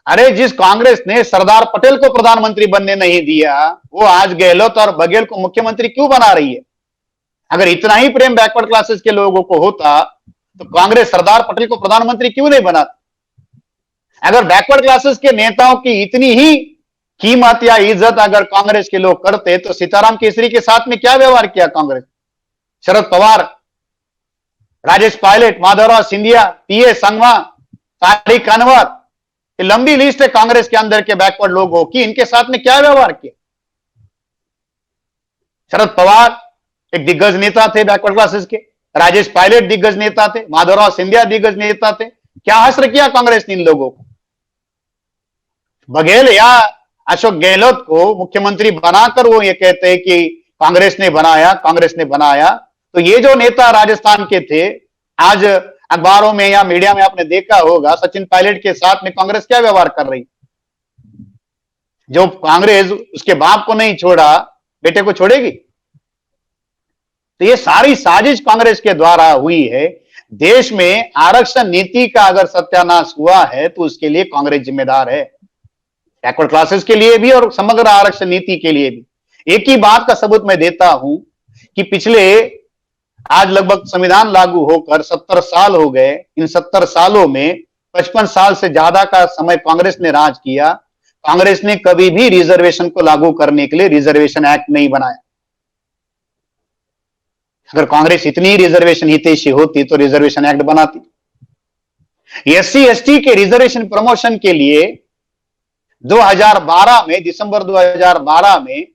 [SPEAKER 2] अरे जिस कांग्रेस ने सरदार पटेल को प्रधानमंत्री बनने नहीं दिया, वो आज गहलोत और बघेल को मुख्यमंत्री क्यों बना रही है? अगर इतना ही प्रेम बैकवर्ड क्लासेस के लोगों को होता तो कांग्रेस सरदार पटेल को प्रधानमंत्री क्यों नहीं बनाती? अगर बैकवर्ड क्लासेस के नेताओं की इतनी ही कीमत या इज्जत अगर कांग्रेस के लोग करते तो सीताराम केसरी के साथ में क्या व्यवहार किया कांग्रेस? शरद पवार, राजेश पायलट, माधवराव सिंधिया, पीए संगमा, तारिक अनवर, ये लंबी लिस्ट है कांग्रेस के अंदर के बैकवर्ड लोगों की। इनके साथ में क्या व्यवहार किया? शरद पवार एक दिग्गज नेता थे बैकवर्ड क्लासेस के, राजेश पायलट दिग्गज नेता थे, माधवराव सिंधिया दिग्गज नेता थे। क्या हश्र किया कांग्रेस ने इन लोगों को? बघेल या अशोक गहलोत को मुख्यमंत्री बनाकर वो ये कहते हैं कि कांग्रेस ने बनाया, कांग्रेस ने बनाया। तो ये जो नेता राजस्थान के थे, आज अखबारों में या मीडिया में आपने देखा होगा सचिन पायलट के साथ में कांग्रेस क्या व्यवहार कर रही? जो कांग्रेस उसके बाप को नहीं छोड़ा, बेटे को छोड़ेगी? तो ये सारी साजिश कांग्रेस के द्वारा हुई है। देश में आरक्षण नीति का अगर सत्यानाश हुआ है तो उसके लिए कांग्रेस जिम्मेदार है, बैकवर्ड क्लासेस के लिए भी और समग्र आरक्षण नीति के लिए भी। एक ही बात का सबूत मैं देता हूं कि पिछले आज लगभग संविधान लागू होकर 70 साल हो गए। इन 70 सालों में 55 साल से ज्यादा का समय कांग्रेस ने राज किया। कांग्रेस ने कभी भी रिजर्वेशन को लागू करने के लिए रिजर्वेशन एक्ट नहीं बनाया। अगर कांग्रेस इतनी रिजर्वेशन हितैषी होती तो रिजर्वेशन एक्ट बनाती। एससी एसटी के रिजर्वेशन प्रमोशन के लिए 2012 में, दिसंबर 2012 में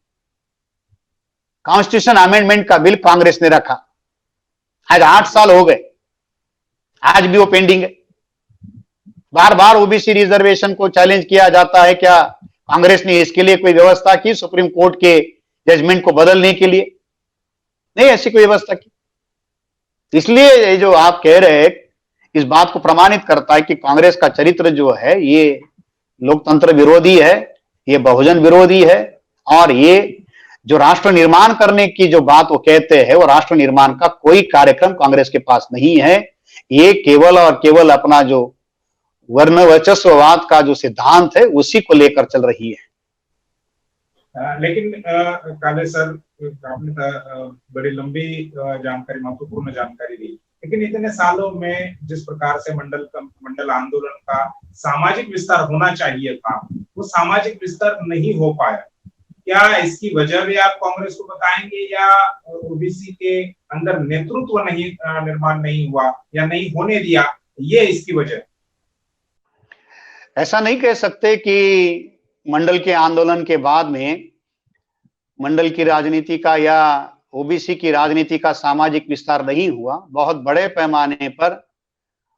[SPEAKER 2] कॉन्स्टिट्यूशन अमेंडमेंट का बिल कांग्रेस ने रखा। आज 8 साल हो गए, आज भी वो पेंडिंग है। बार बार ओबीसी रिजर्वेशन को चैलेंज किया जाता है। क्या कांग्रेस ने इसके लिए कोई व्यवस्था की सुप्रीम कोर्ट के जजमेंट को बदलने के लिए? नहीं, ऐसी कोई व्यवस्था की। इसलिए ये जो आप कह रहे हैं इस बात को प्रमाणित करता है कि कांग्रेस का चरित्र जो है ये लोकतंत्र विरोधी है, ये बहुजन विरोधी है, और ये जो राष्ट्र निर्माण करने की जो बात वो कहते हैं वो राष्ट्र निर्माण का कोई कार्यक्रम कांग्रेस के पास नहीं है। ये केवल और केवल अपना जो वर्ण वर्चस्ववाद का जो सिद्धांत है उसी को लेकर चल रही है।
[SPEAKER 1] लेकिन काले सर, आपने बड़ी लंबी जानकारी, महत्वपूर्ण जानकारी दी। लेकिन इतने सालों में जिस प्रकार से मंडल आंदोलन का सामाजिक विस्तार होना चाहिए था, वो सामाजिक विस्तार नहीं हो पाया। क्या इसकी वजह भी आप कांग्रेस को बताएंगे, या ओबीसी के अंदर नेतृत्व नहीं निर्माण नहीं हुआ या नहीं होने दिया, ये इसकी वजह?
[SPEAKER 2] ऐसा नहीं कह सकते कि मंडल के आंदोलन के बाद में मंडल की राजनीति का या ओबीसी की राजनीति का सामाजिक विस्तार नहीं हुआ। बहुत बड़े पैमाने पर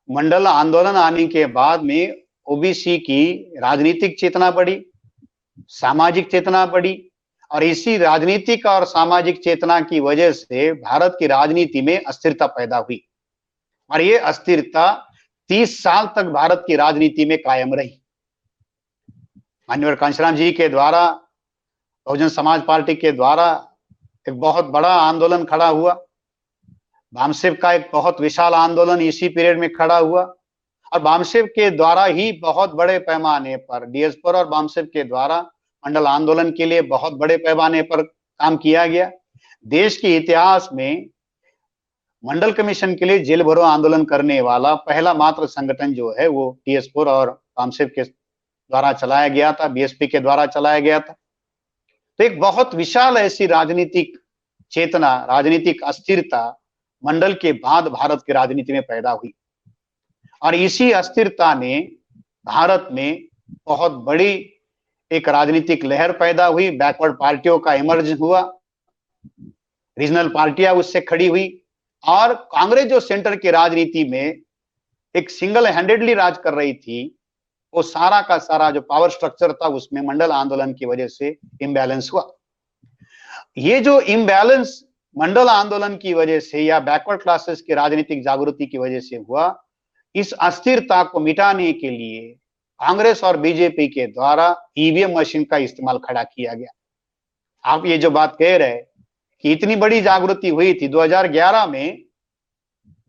[SPEAKER 2] मंडल आंदोलन आने के बाद में ओबीसी की राजनीतिक चेतना बढ़ी, सामाजिक चेतना बढ़ी, और इसी राजनीतिक और सामाजिक चेतना की वजह से भारत की राजनीति में अस्थिरता पैदा हुई, और ये अस्थिरता 30 साल तक भारत की राजनीति में कायम रही। माननीय कांशीराम जी के द्वारा, बहुजन समाज पार्टी के द्वारा एक बहुत बड़ा आंदोलन खड़ा हुआ। बामसेव का एक बहुत विशाल आंदोलन इसी पीरियड में खड़ा हुआ, और बामसेव के द्वारा ही बहुत बड़े पैमाने पर डीएस-4 और बामसेव के द्वारा मंडल आंदोलन के लिए बहुत बड़े पैमाने पर काम किया गया। देश के इतिहास में मंडल कमीशन के लिए जेल भरो आंदोलन करने वाला पहला मात्र संगठन जो है वो डीएस-4 और बामसेव के द्वारा चलाया गया था, बीएसपी के द्वारा चलाया गया था। तो एक बहुत विशाल ऐसी राजनीतिक चेतना, राजनीतिक अस्थिरता मंडल के बाद भारत की राजनीति में पैदा हुई, और इसी अस्थिरता ने भारत में बहुत बड़ी एक राजनीतिक लहर पैदा हुई। बैकवर्ड पार्टियों का इमर्ज हुआ, रीजनल पार्टियां उससे खड़ी हुई, और कांग्रेस जो सेंटर की राजनीति में एक सिंगल हैंडेडली राज कर रही थी, वो सारा का सारा जो पावर स्ट्रक्चर था उसमें मंडल आंदोलन की वजह से इम्बैलेंस हुआ। ये जो इम्बैलेंस मंडल आंदोलन की वजह से या बैकवर्ड क्लासेस की राजनीतिक जागृति की वजह से हुआ, इस अस्थिरता को मिटाने के लिए कांग्रेस और बीजेपी के द्वारा ईवीएम मशीन का इस्तेमाल खड़ा किया गया। आप ये जो बात कह रहे कि इतनी बड़ी जागृति हुई थी 2011 में,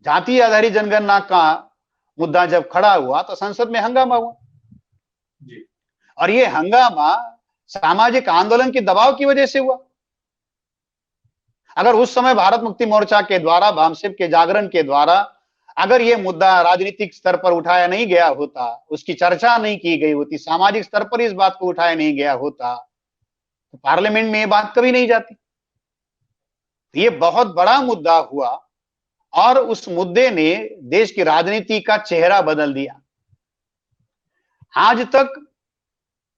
[SPEAKER 2] जाति आधारित जनगणना का मुद्दा जब खड़ा हुआ तो संसद में हंगामा हुआ
[SPEAKER 1] जी।
[SPEAKER 2] और ये हंगामा सामाजिक आंदोलन के दबाव की वजह से हुआ। अगर उस समय भारत मुक्ति मोर्चा के द्वारा, बामसेव के जागरण के द्वारा अगर ये मुद्दा राजनीतिक स्तर पर उठाया नहीं गया होता, उसकी चर्चा नहीं की गई होती, सामाजिक स्तर पर इस बात को उठाया नहीं गया होता, तो पार्लियामेंट में ये बात कभी नहीं जाती। ये बहुत बड़ा मुद्दा हुआ और उस मुद्दे ने देश की राजनीति का चेहरा बदल दिया। आज तक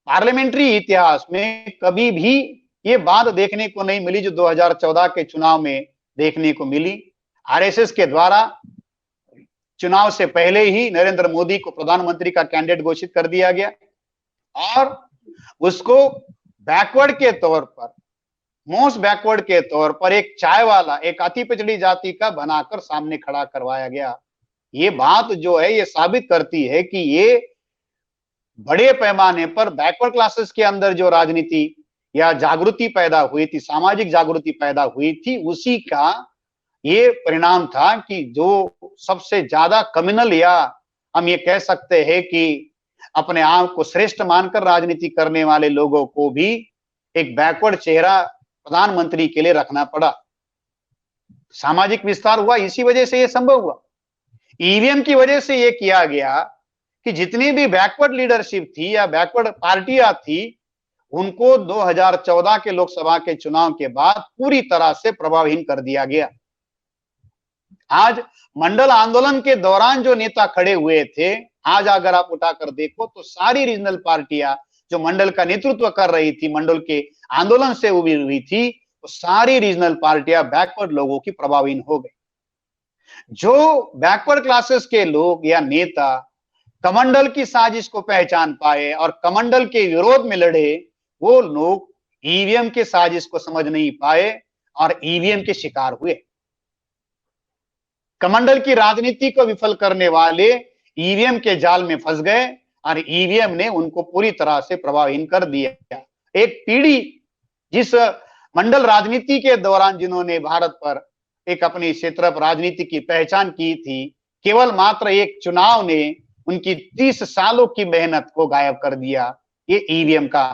[SPEAKER 2] पार्लियामेंट्री इतिहास में कभी भी ये बात देखने को नहीं मिली जो 2014 के चुनाव में देखने को मिली। आरएसएस के द्वारा चुनाव से पहले ही नरेंद्र मोदी को प्रधानमंत्री का कैंडिडेट घोषित कर दिया गया और उसको बैकवर्ड के तौर पर, मोस्ट बैकवर्ड के तौर पर एक चाय वाला, एक अति पिछड़ी जाति का बनाकर सामने खड़ा करवाया गया। ये बात जो है ये साबित करती है कि ये बड़े पैमाने पर बैकवर्ड क्लासेस के अंदर जो राजनीति या जागृति पैदा हुई थी, सामाजिक जागृति पैदा हुई थी, उसी का ये परिणाम था कि जो सबसे ज्यादा कम्युनल या हम ये कह सकते हैं कि अपने आप को श्रेष्ठ मानकर राजनीति करने वाले लोगों को भी एक बैकवर्ड चेहरा प्रधानमंत्री के लिए रखना पड़ा। सामाजिक विस्तार हुआ, इसी वजह से यह संभव हुआ। ईवीएम की वजह से यह किया गया कि जितनी भी बैकवर्ड लीडरशिप थी या बैकवर्ड पार्टियां थी, उनको 2014 के लोकसभा के चुनाव के बाद पूरी तरह से प्रभावहीन कर दिया गया। आज मंडल आंदोलन के दौरान जो नेता खड़े हुए थे, आज अगर आप उठाकर देखो तो सारी रीजनल पार्टियां जो मंडल का नेतृत्व कर रही थी, मंडल के आंदोलन से उभी हुई थी, तो सारी रीजनल पार्टियां बैकवर्ड लोगों की प्रभावहीन हो गई। जो बैकवर्ड क्लासेस के लोग या नेता कमंडल की साजिश को पहचान पाए और कमंडल के विरोध में लड़े, वो लोग ईवीएम के साजिश को समझ नहीं पाए और ईवीएम के शिकार हुए। कमंडल की राजनीति को विफल करने वाले ईवीएम के जाल में फंस गए और ईवीएम ने उनको पूरी तरह से प्रभावहीन कर दिया। एक पीढ़ी जिस मंडल राजनीति के दौरान जिन्होंने भारत पर एक अपनी क्षेत्र पर राजनीति की पहचान की थी, केवल मात्र एक चुनाव ने उनकी 30 सालों की मेहनत को गायब कर दिया। ये ईवीएम का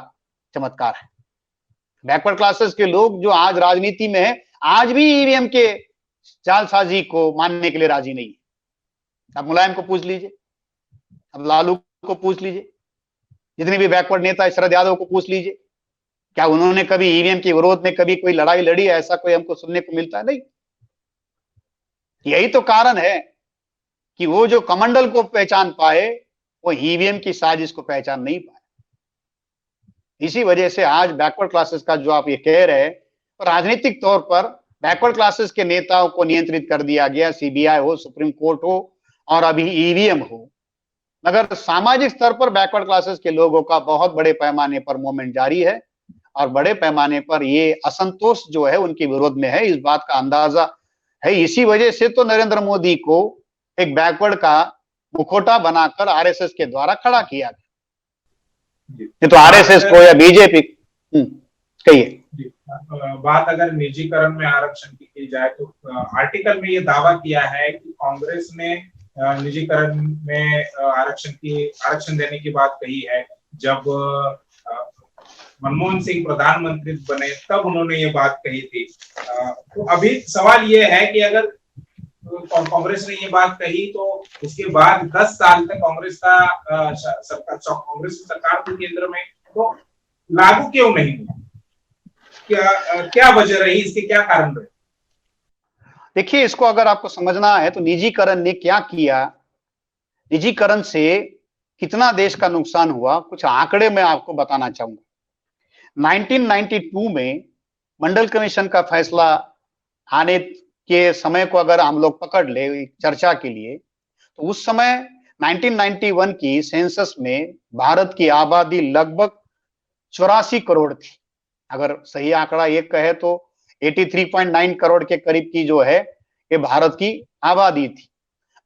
[SPEAKER 2] चमत्कार है। बैकवर्ड क्लासेस के लोग जो आज राजनीति में है, आज भी ईवीएम के जालसाजी को मानने के लिए राजी नहीं है। अब मुलायम को पूछ लीजिए, अब लालू को पूछ लीजिए, जितने भी बैकवर्ड नेता है, शरद यादव को पूछ लीजिए, क्या उन्होंने कभी ईवीएम के विरोध में कभी कोई लड़ाई लड़ी है? ऐसा कोई हमको सुनने को मिलता है? नहीं। यही तो कारण है कि वो जो कमंडल को पहचान पाए, वो ईवीएम की साजिश को पहचान नहीं पाए। इसी वजह से आज बैकवर्ड क्लासेस का जो आप ये कह रहे हैं, तो राजनीतिक तौर पर बैकवर्ड क्लासेस के नेताओं को नियंत्रित कर दिया गया, सीबीआई हो, सुप्रीम कोर्ट हो और अभी ईवीएम हो, मगर सामाजिक स्तर पर बैकवर्ड क्लासेस के लोगों का बहुत बड़े पैमाने पर मूवमेंट जारी है और बड़े पैमाने पर ये असंतोष जो है उनके विरोध में है, इस बात का अंदाजा है। इसी वजह से तो नरेंद्र मोदी को एक बैकवर्ड का मुखौटा बनाकर आरएसएस के द्वारा खड़ा किया गया। ये तो आरएसएस को या बीजेपी कहिए।
[SPEAKER 1] बात अगर निजीकरण में आरक्षण की जाए तो आर्टिकल में ये दावा किया है कि कांग्रेस ने निजीकरण में आरक्षण देने की बात कही है। जब मनमोहन सिंह प्रधानमंत्री बने तब उन्होंने ये बात कही थी। तो अभी सवाल ये है कि अगर कांग्रेस ने ये बात कही तो उसके बाद 10 साल तक कांग्रेस सरकार थी केंद्र में, तो लागू क्यों नहीं हुआ? क्या वजह रही, इसके क्या कारण रहे?
[SPEAKER 2] देखिए, इसको अगर आपको समझना है तो निजीकरण ने क्या किया, निजीकरण से कितना देश का नुकसान हुआ, कुछ आंकड़े मैं आपको बताना चाहूंगा। 1992 में मंडल कमीशन का फैसला आने के समय को अगर हम लोग पकड़ ले चर्चा के लिए, तो उस समय 1991 की सेंसस में भारत की आबादी लगभग 84 करोड़ थी। अगर सही आंकड़ा ये कहे तो 83.9 करोड़ के करीब की जो है ये भारत की आबादी थी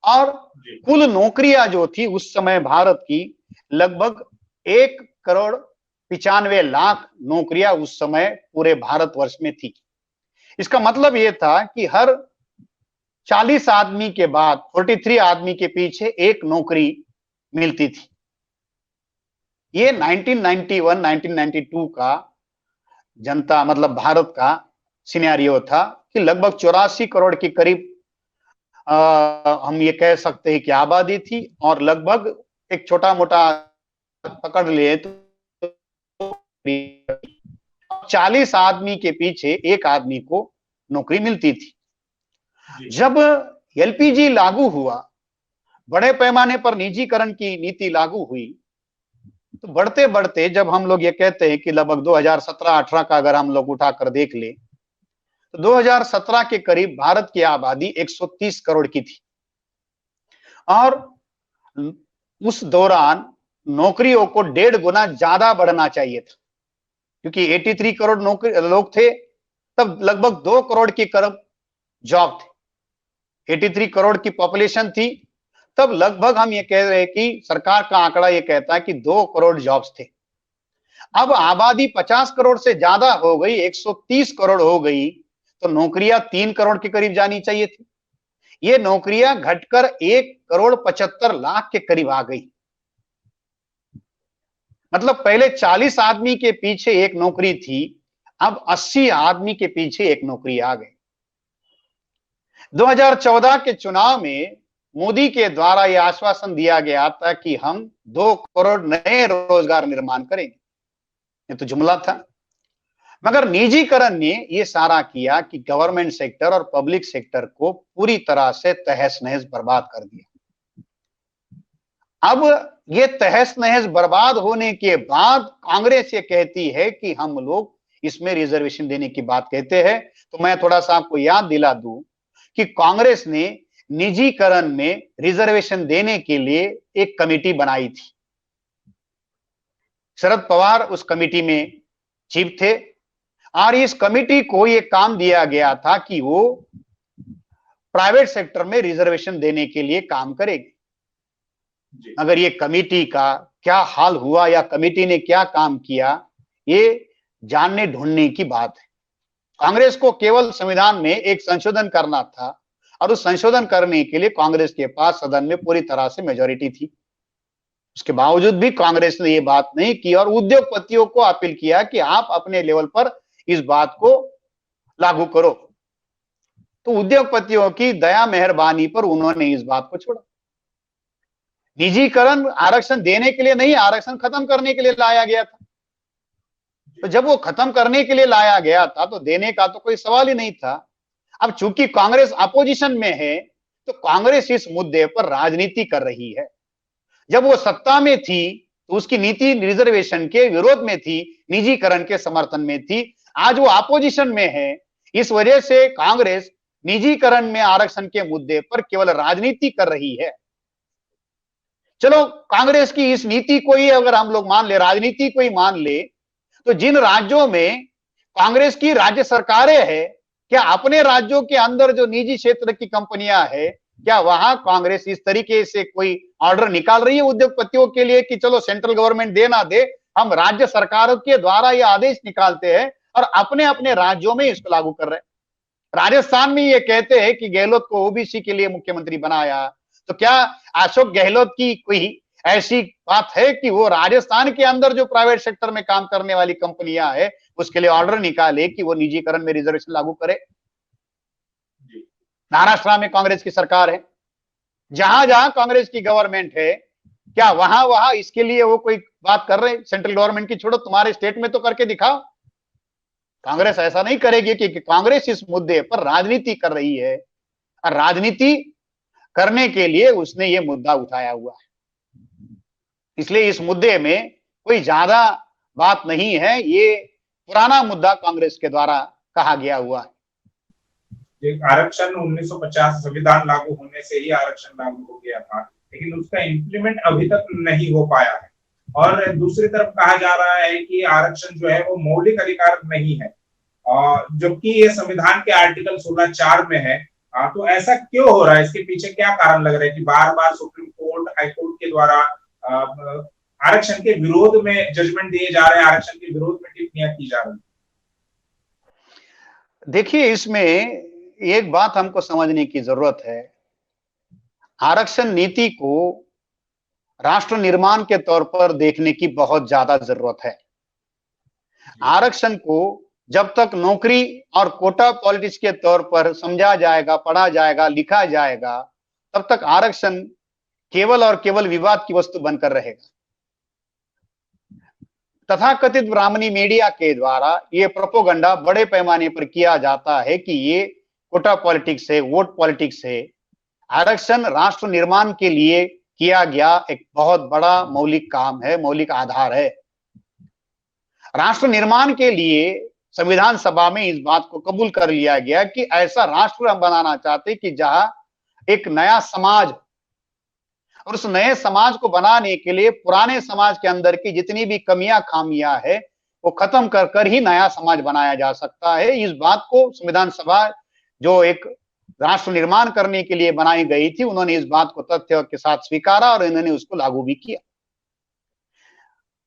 [SPEAKER 2] और कुल नौकरियां जो थी उस समय भारत की लगभग 1,95,00,000 नौकरियां उस समय पूरे भारतवर्ष में थी। इसका मतलब यह था कि हर 40 आदमी के बाद 43 आदमी के पीछे एक नौकरी मिलती थी। ये 1991-1992 का जनता मतलब भारत का सिनेरियो था कि लगभग 84 करोड़ के करीब हम ये कह सकते हैं कि आबादी थी और लगभग एक छोटा मोटा पकड़ लिए तो 40 आदमी के पीछे एक आदमी को नौकरी मिलती थी। जब एलपीजी लागू हुआ, बड़े पैमाने पर निजीकरण की नीति लागू हुई, तो बढ़ते बढ़ते जब हम लोग ये कहते हैं कि लगभग 2017-18 का अगर हम लोग उठाकर देख ले तो 2017 के करीब भारत की आबादी 130 करोड़ की थी और उस दौरान नौकरियों को 1.5 गुना ज्यादा बढ़ना चाहिए था, क्योंकि 83 करोड़ नौकरी लोग थे, तब लगभग 2 करोड़ की करीब जॉब थे। 83 करोड़ की पॉपुलेशन थी, तब लगभग हम ये कह रहे हैं कि सरकार का आंकड़ा ये कहता है कि 2 करोड़ जॉब्स थे। अब आबादी 50 करोड़ से ज्यादा हो गई, 130 करोड़ हो गई, तो नौकरियां 3 करोड़ के करीब जानी चाहिए थी। ये नौकरियां घटकर 1,75,00,000 के करीब आ गई। मतलब पहले 40 आदमी के पीछे एक नौकरी थी, अब 80 आदमी के पीछे एक नौकरी आ गई। 2014 के चुनाव में मोदी के द्वारा यह आश्वासन दिया गया था कि हम 2 करोड़ नए रोजगार निर्माण करेंगे, ये तो जुमला था। मगर निजीकरण ने यह सारा किया कि गवर्नमेंट सेक्टर और पब्लिक सेक्टर को पूरी तरह से तहस नहस बर्बाद कर दिया। अब ये तहस नहस बर्बाद होने के बाद कांग्रेस ये कहती है कि हम लोग इसमें रिजर्वेशन देने की बात कहते हैं। तो मैं थोड़ा सा आपको याद दिला दूं कि कांग्रेस ने निजीकरण में रिजर्वेशन देने के लिए एक कमेटी बनाई थी। शरद पवार उस कमेटी में चीफ थे और इस कमेटी को यह काम दिया गया था कि वो प्राइवेट सेक्टर में रिजर्वेशन देने के लिए काम करेगी। अगर ये कमेटी का क्या हाल हुआ या कमेटी ने क्या काम किया, ये जानने ढूंढने की बात है। कांग्रेस को केवल संविधान में एक संशोधन करना था और उस संशोधन करने के लिए कांग्रेस के पास सदन में पूरी तरह से मेजॉरिटी थी। उसके बावजूद भी कांग्रेस ने यह बात नहीं की और उद्योगपतियों को अपील किया कि आप अपने लेवल पर इस बात को लागू करो। तो उद्योगपतियों की दया मेहरबानी पर उन्होंने इस बात को छोड़ा। निजीकरण आरक्षण देने के लिए नहीं, आरक्षण खत्म करने के लिए लाया गया था। तो जब वो खत्म करने के लिए लाया गया था तो देने का तो कोई सवाल ही नहीं था। अब चूंकि कांग्रेस अपोजिशन में है तो कांग्रेस इस मुद्दे पर राजनीति कर रही है। जब वो सत्ता में थी तो उसकी नीति रिजर्वेशन के विरोध में थी, निजीकरण के समर्थन में थी। आज वो अपोजिशन में है, इस वजह से कांग्रेस निजीकरण में आरक्षण के मुद्दे पर केवल राजनीति कर रही है। चलो कांग्रेस की इस नीति को ही अगर हम लोग मान ले, राजनीति को ही मान ले, तो जिन राज्यों में कांग्रेस की राज्य सरकारें हैं, क्या अपने राज्यों के अंदर जो निजी क्षेत्र की कंपनियां हैं, क्या वहां कांग्रेस इस तरीके से कोई ऑर्डर निकाल रही है उद्योगपतियों के लिए कि चलो सेंट्रल गवर्नमेंट दे ना दे, हम राज्य सरकारों के द्वारा यह आदेश निकालते हैं और अपने अपने राज्यों में इसको लागू कर रहे हैं। राजस्थान में ये कहते हैं कि गहलोत को ओबीसी के लिए मुख्यमंत्री बनाया, तो क्या अशोक गहलोत की कोई ऐसी बात है कि वो राजस्थान के अंदर जो प्राइवेट सेक्टर में काम करने वाली कंपनियां है उसके लिए ऑर्डर निकाले कि वो निजीकरण में रिजर्वेशन लागू करे? महाराष्ट्र में कांग्रेस की सरकार है, जहां जहां कांग्रेस की गवर्नमेंट है, क्या वहां वहां इसके लिए वो कोई बात कर रहे? सेंट्रल गवर्नमेंट की छोड़ो, तुम्हारे स्टेट में तो करके दिखाओ। कांग्रेस ऐसा नहीं करेगी कि कांग्रेस इस मुद्दे पर राजनीति कर रही है और राजनीति करने के लिए उसने ये मुद्दा उठाया हुआ है। इसलिए इस मुद्दे में कोई ज्यादा बात नहीं है, ये पुराना मुद्दा कांग्रेस के द्वारा कहा गया हुआ है।
[SPEAKER 1] आरक्षण 1950 संविधान लागू होने से ही आरक्षण लागू हो गया था, लेकिन उसका इंप्लीमेंट अभी तक नहीं हो पाया है। और दूसरी तरफ कहा जा रहा है कि आरक्षण जो है वो मौलिक अधिकार नहीं है, जबकि ये संविधान के आर्टिकल 16(4) में है। तो ऐसा क्यों हो रहा है? इसके पीछे क्या कारण लग रहा है कि बार बार सुप्रीम कोर्ट, हाई कोर्ट के द्वारा आरक्षण के विरोध में जजमेंट दिए जा रहे हैं, आरक्षण के विरोध में टिप्पणियां की जा रही हैं?
[SPEAKER 2] देखिए, इसमें एक बात हमको समझने की जरूरत है। आरक्षण नीति को राष्ट्र निर्माण के तौर पर देखने की बहुत ज्यादा जरूरत है। आरक्षण को जब तक नौकरी और कोटा पॉलिटिक्स के तौर पर समझा जाएगा, पढ़ा जाएगा, लिखा जाएगा, तब तक आरक्षण केवल और केवल विवाद की वस्तु बनकर रहेगा। तथाकथित ब्राह्मणी मीडिया के द्वारा ये प्रोपोगंडा बड़े पैमाने पर किया जाता है कि ये कोटा पॉलिटिक्स है, वोट पॉलिटिक्स है। आरक्षण राष्ट्र निर्माण के लिए किया गया एक बहुत बड़ा मौलिक काम है, मौलिक आधार है। राष्ट्र निर्माण के लिए संविधान सभा में इस बात को कबूल कर लिया गया कि ऐसा राष्ट्र हम बनाना चाहते कि जहां एक नया समाज, और उस नए समाज को बनाने के लिए पुराने समाज के अंदर की जितनी भी कमियां खामियां है वो खत्म कर कर ही नया समाज बनाया जा सकता है। इस बात को संविधान सभा जो एक राष्ट्र निर्माण करने के लिए बनाई गई थी, उन्होंने इस बात को तथ्य के साथ स्वीकारा और इन्होंने उसको लागू भी किया।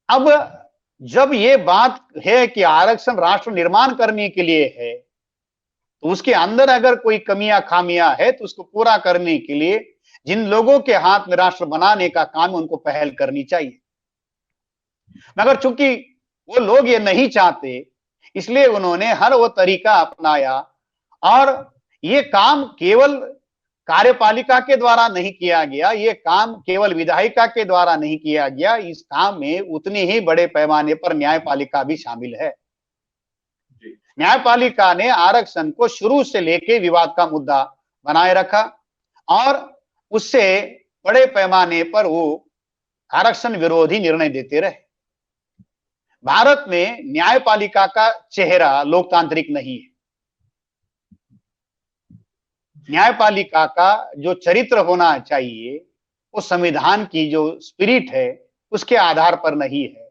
[SPEAKER 2] अब जब ये बात है कि आरक्षण राष्ट्र निर्माण करने के लिए है, तो उसके अंदर अगर कोई कमियां खामियां है तो उसको पूरा करने के लिए जिन लोगों के हाथ में राष्ट्र बनाने का काम है उनको पहल करनी चाहिए। मगर चूंकि वो लोग ये नहीं चाहते, इसलिए उन्होंने हर वो तरीका अपनाया और ये काम केवल कार्यपालिका के द्वारा नहीं किया गया, ये काम केवल विधायिका के द्वारा नहीं किया गया, इस काम में उतने ही बड़े पैमाने पर न्यायपालिका भी शामिल है। न्यायपालिका ने आरक्षण को शुरू से लेकर विवाद का मुद्दा बनाए रखा और उससे बड़े पैमाने पर वो आरक्षण विरोधी निर्णय देते रहे। भारत में न्यायपालिका का चेहरा लोकतांत्रिक नहीं है। न्यायपालिका का जो चरित्र होना चाहिए वो संविधान की जो स्पिरिट है उसके आधार पर नहीं है।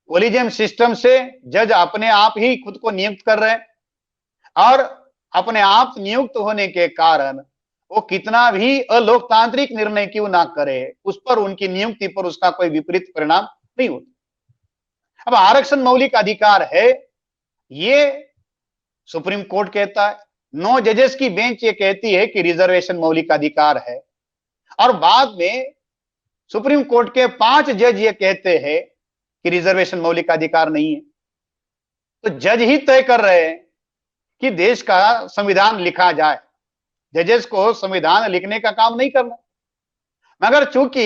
[SPEAKER 2] कोलिजियम सिस्टम से जज अपने आप ही खुद को नियुक्त कर रहे हैं और अपने आप नियुक्त होने के कारण वो कितना भी अलोकतांत्रिक निर्णय क्यों ना करे, उस पर उनकी नियुक्ति पर उसका कोई विपरीत परिणाम नहीं होता। अब आरक्षण मौलिक अधिकार है, ये सुप्रीम कोर्ट कहता है, 9 जजेस की बेंच ये कहती है कि रिजर्वेशन मौलिक अधिकार है, और बाद में सुप्रीम कोर्ट के 5 जज ये कहते हैं कि रिजर्वेशन मौलिक अधिकार नहीं है। तो जज ही तय कर रहे हैं कि देश का संविधान लिखा जाए, जजेस को संविधान लिखने का काम नहीं करना। मगर चूंकि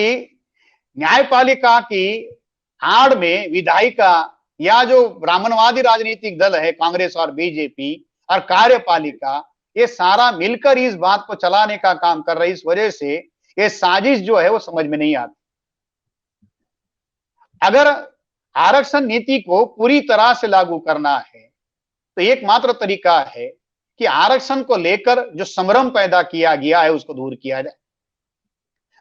[SPEAKER 2] न्यायपालिका की आड़ में विधायिका या जो ब्राह्मणवादी राजनीतिक दल है कांग्रेस और बीजेपी और कार्यपालिका, ये सारा मिलकर इस बात को चलाने का काम कर रही, इस वजह से ये साजिश जो है वो समझ में नहीं आती। अगर आरक्षण नीति को पूरी तरह से लागू करना है तो एकमात्र तरीका है कि आरक्षण को लेकर जो संभ्रम पैदा किया गया है उसको दूर किया जाए।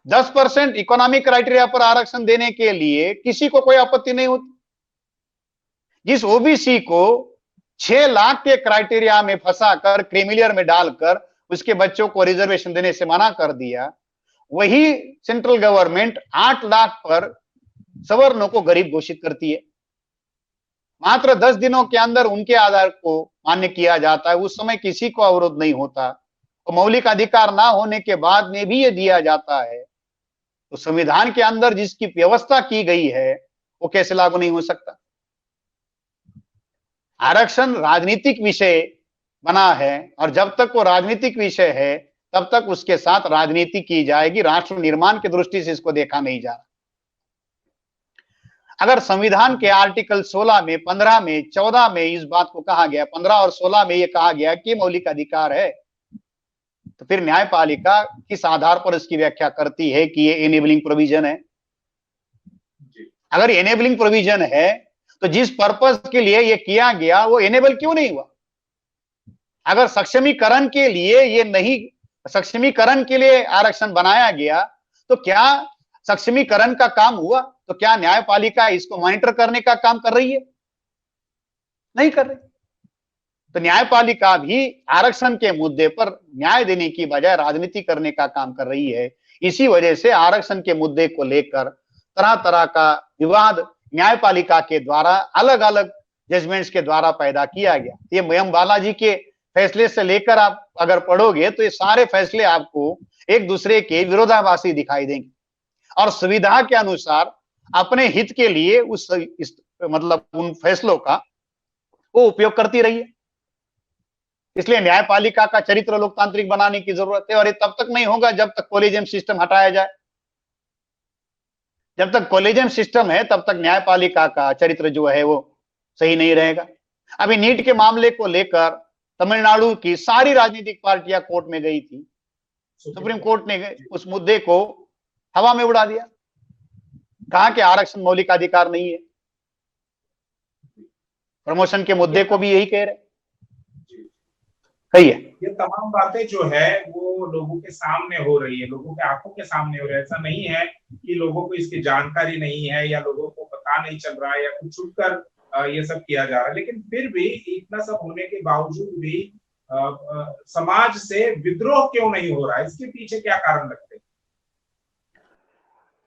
[SPEAKER 2] 10% इकोनॉमिक क्राइटेरिया पर आरक्षण देने के लिए किसी को कोई आपत्ति नहीं होती। जिस ओबीसी को 6 लाख के क्राइटेरिया में फंसाकर क्रीमिलियर में डालकर उसके बच्चों को रिजर्वेशन देने से मना कर दिया, वही सेंट्रल गवर्नमेंट 8 लाख पर सवर्णों को गरीब घोषित करती है। मात्र 10 दिनों के अंदर उनके आधार को मान्य किया जाता है, उस समय किसी को अवरोध नहीं होता। तो मौलिक अधिकार ना होने के बाद में भी ये दिया जाता है, तो संविधान के अंदर जिसकी व्यवस्था की गई है वो कैसे लागू नहीं हो सकता। आरक्षण राजनीतिक विषय बना है और जब तक वो राजनीतिक विषय है तब तक उसके साथ राजनीति की जाएगी। राष्ट्र निर्माण की दृष्टि से इसको देखा नहीं जा रहा। अगर संविधान के आर्टिकल 16 में, 15 में, 14 में इस बात को कहा गया, 15 और 16 में ये कहा गया कि मौलिक अधिकार है, तो फिर न्यायपालिका किस आधार पर इसकी व्याख्या करती है कि ये एनेबलिंग प्रोविजन है। अगर एनेबलिंग प्रोविजन है तो जिस पर्पस के लिए ये किया गया वो एनेबल क्यों नहीं हुआ। अगर सक्षमीकरण के लिए ये नहीं, सक्षमीकरण के लिए आरक्षण बनाया गया तो क्या सक्षमीकरण का काम हुआ? तो क्या न्यायपालिका इसको मॉनिटर करने का काम कर रही है? नहीं कर रही। तो न्यायपालिका भी आरक्षण के मुद्दे पर न्याय देने की बजाय राजनीति करने का काम कर रही है। इसी वजह से आरक्षण के मुद्दे को लेकर तरह तरह का विवाद न्यायपालिका के द्वारा अलग अलग जजमेंट्स के द्वारा पैदा किया गया। ये एम बालाजी के फैसले से लेकर आप अगर पढ़ोगे तो ये सारे फैसले आपको एक दूसरे के विरोधाभासी दिखाई देंगे और सुविधा के अनुसार अपने हित के लिए मतलब उन फैसलों का वो उपयोग करती रही है। इसलिए न्यायपालिका का चरित्र लोकतांत्रिक बनाने की जरूरत है और ये तब तक नहीं होगा जब तक कॉलेजियम सिस्टम हटाया जाए। जब तक कॉलेजियम सिस्टम है तब तक न्यायपालिका का चरित्र जो है वो सही नहीं रहेगा। अभी नीट के मामले को लेकर तमिलनाडु की सारी राजनीतिक पार्टियां कोर्ट में गई थी। सुप्रीम कोर्ट ने उस मुद्दे को हवा में उड़ा दिया, कहा कि आरक्षण मौलिक अधिकार नहीं है। प्रमोशन के मुद्दे को भी यही कह रहे, कही है।
[SPEAKER 1] ये तमाम बातें जो है वो लोगों के सामने हो रही है, लोगों के आंखों के सामने हो रही है। ऐसा नहीं है कि लोगों को इसकी जानकारी नहीं है या लोगों को पता नहीं चल रहा है या कुछ छुपकर ये सब किया जा रहा है, लेकिन फिर भी इतना सब होने के बावजूद भी समाज से विद्रोह क्यों नहीं हो रहा है? इसके पीछे क्या कारण लगते हैं?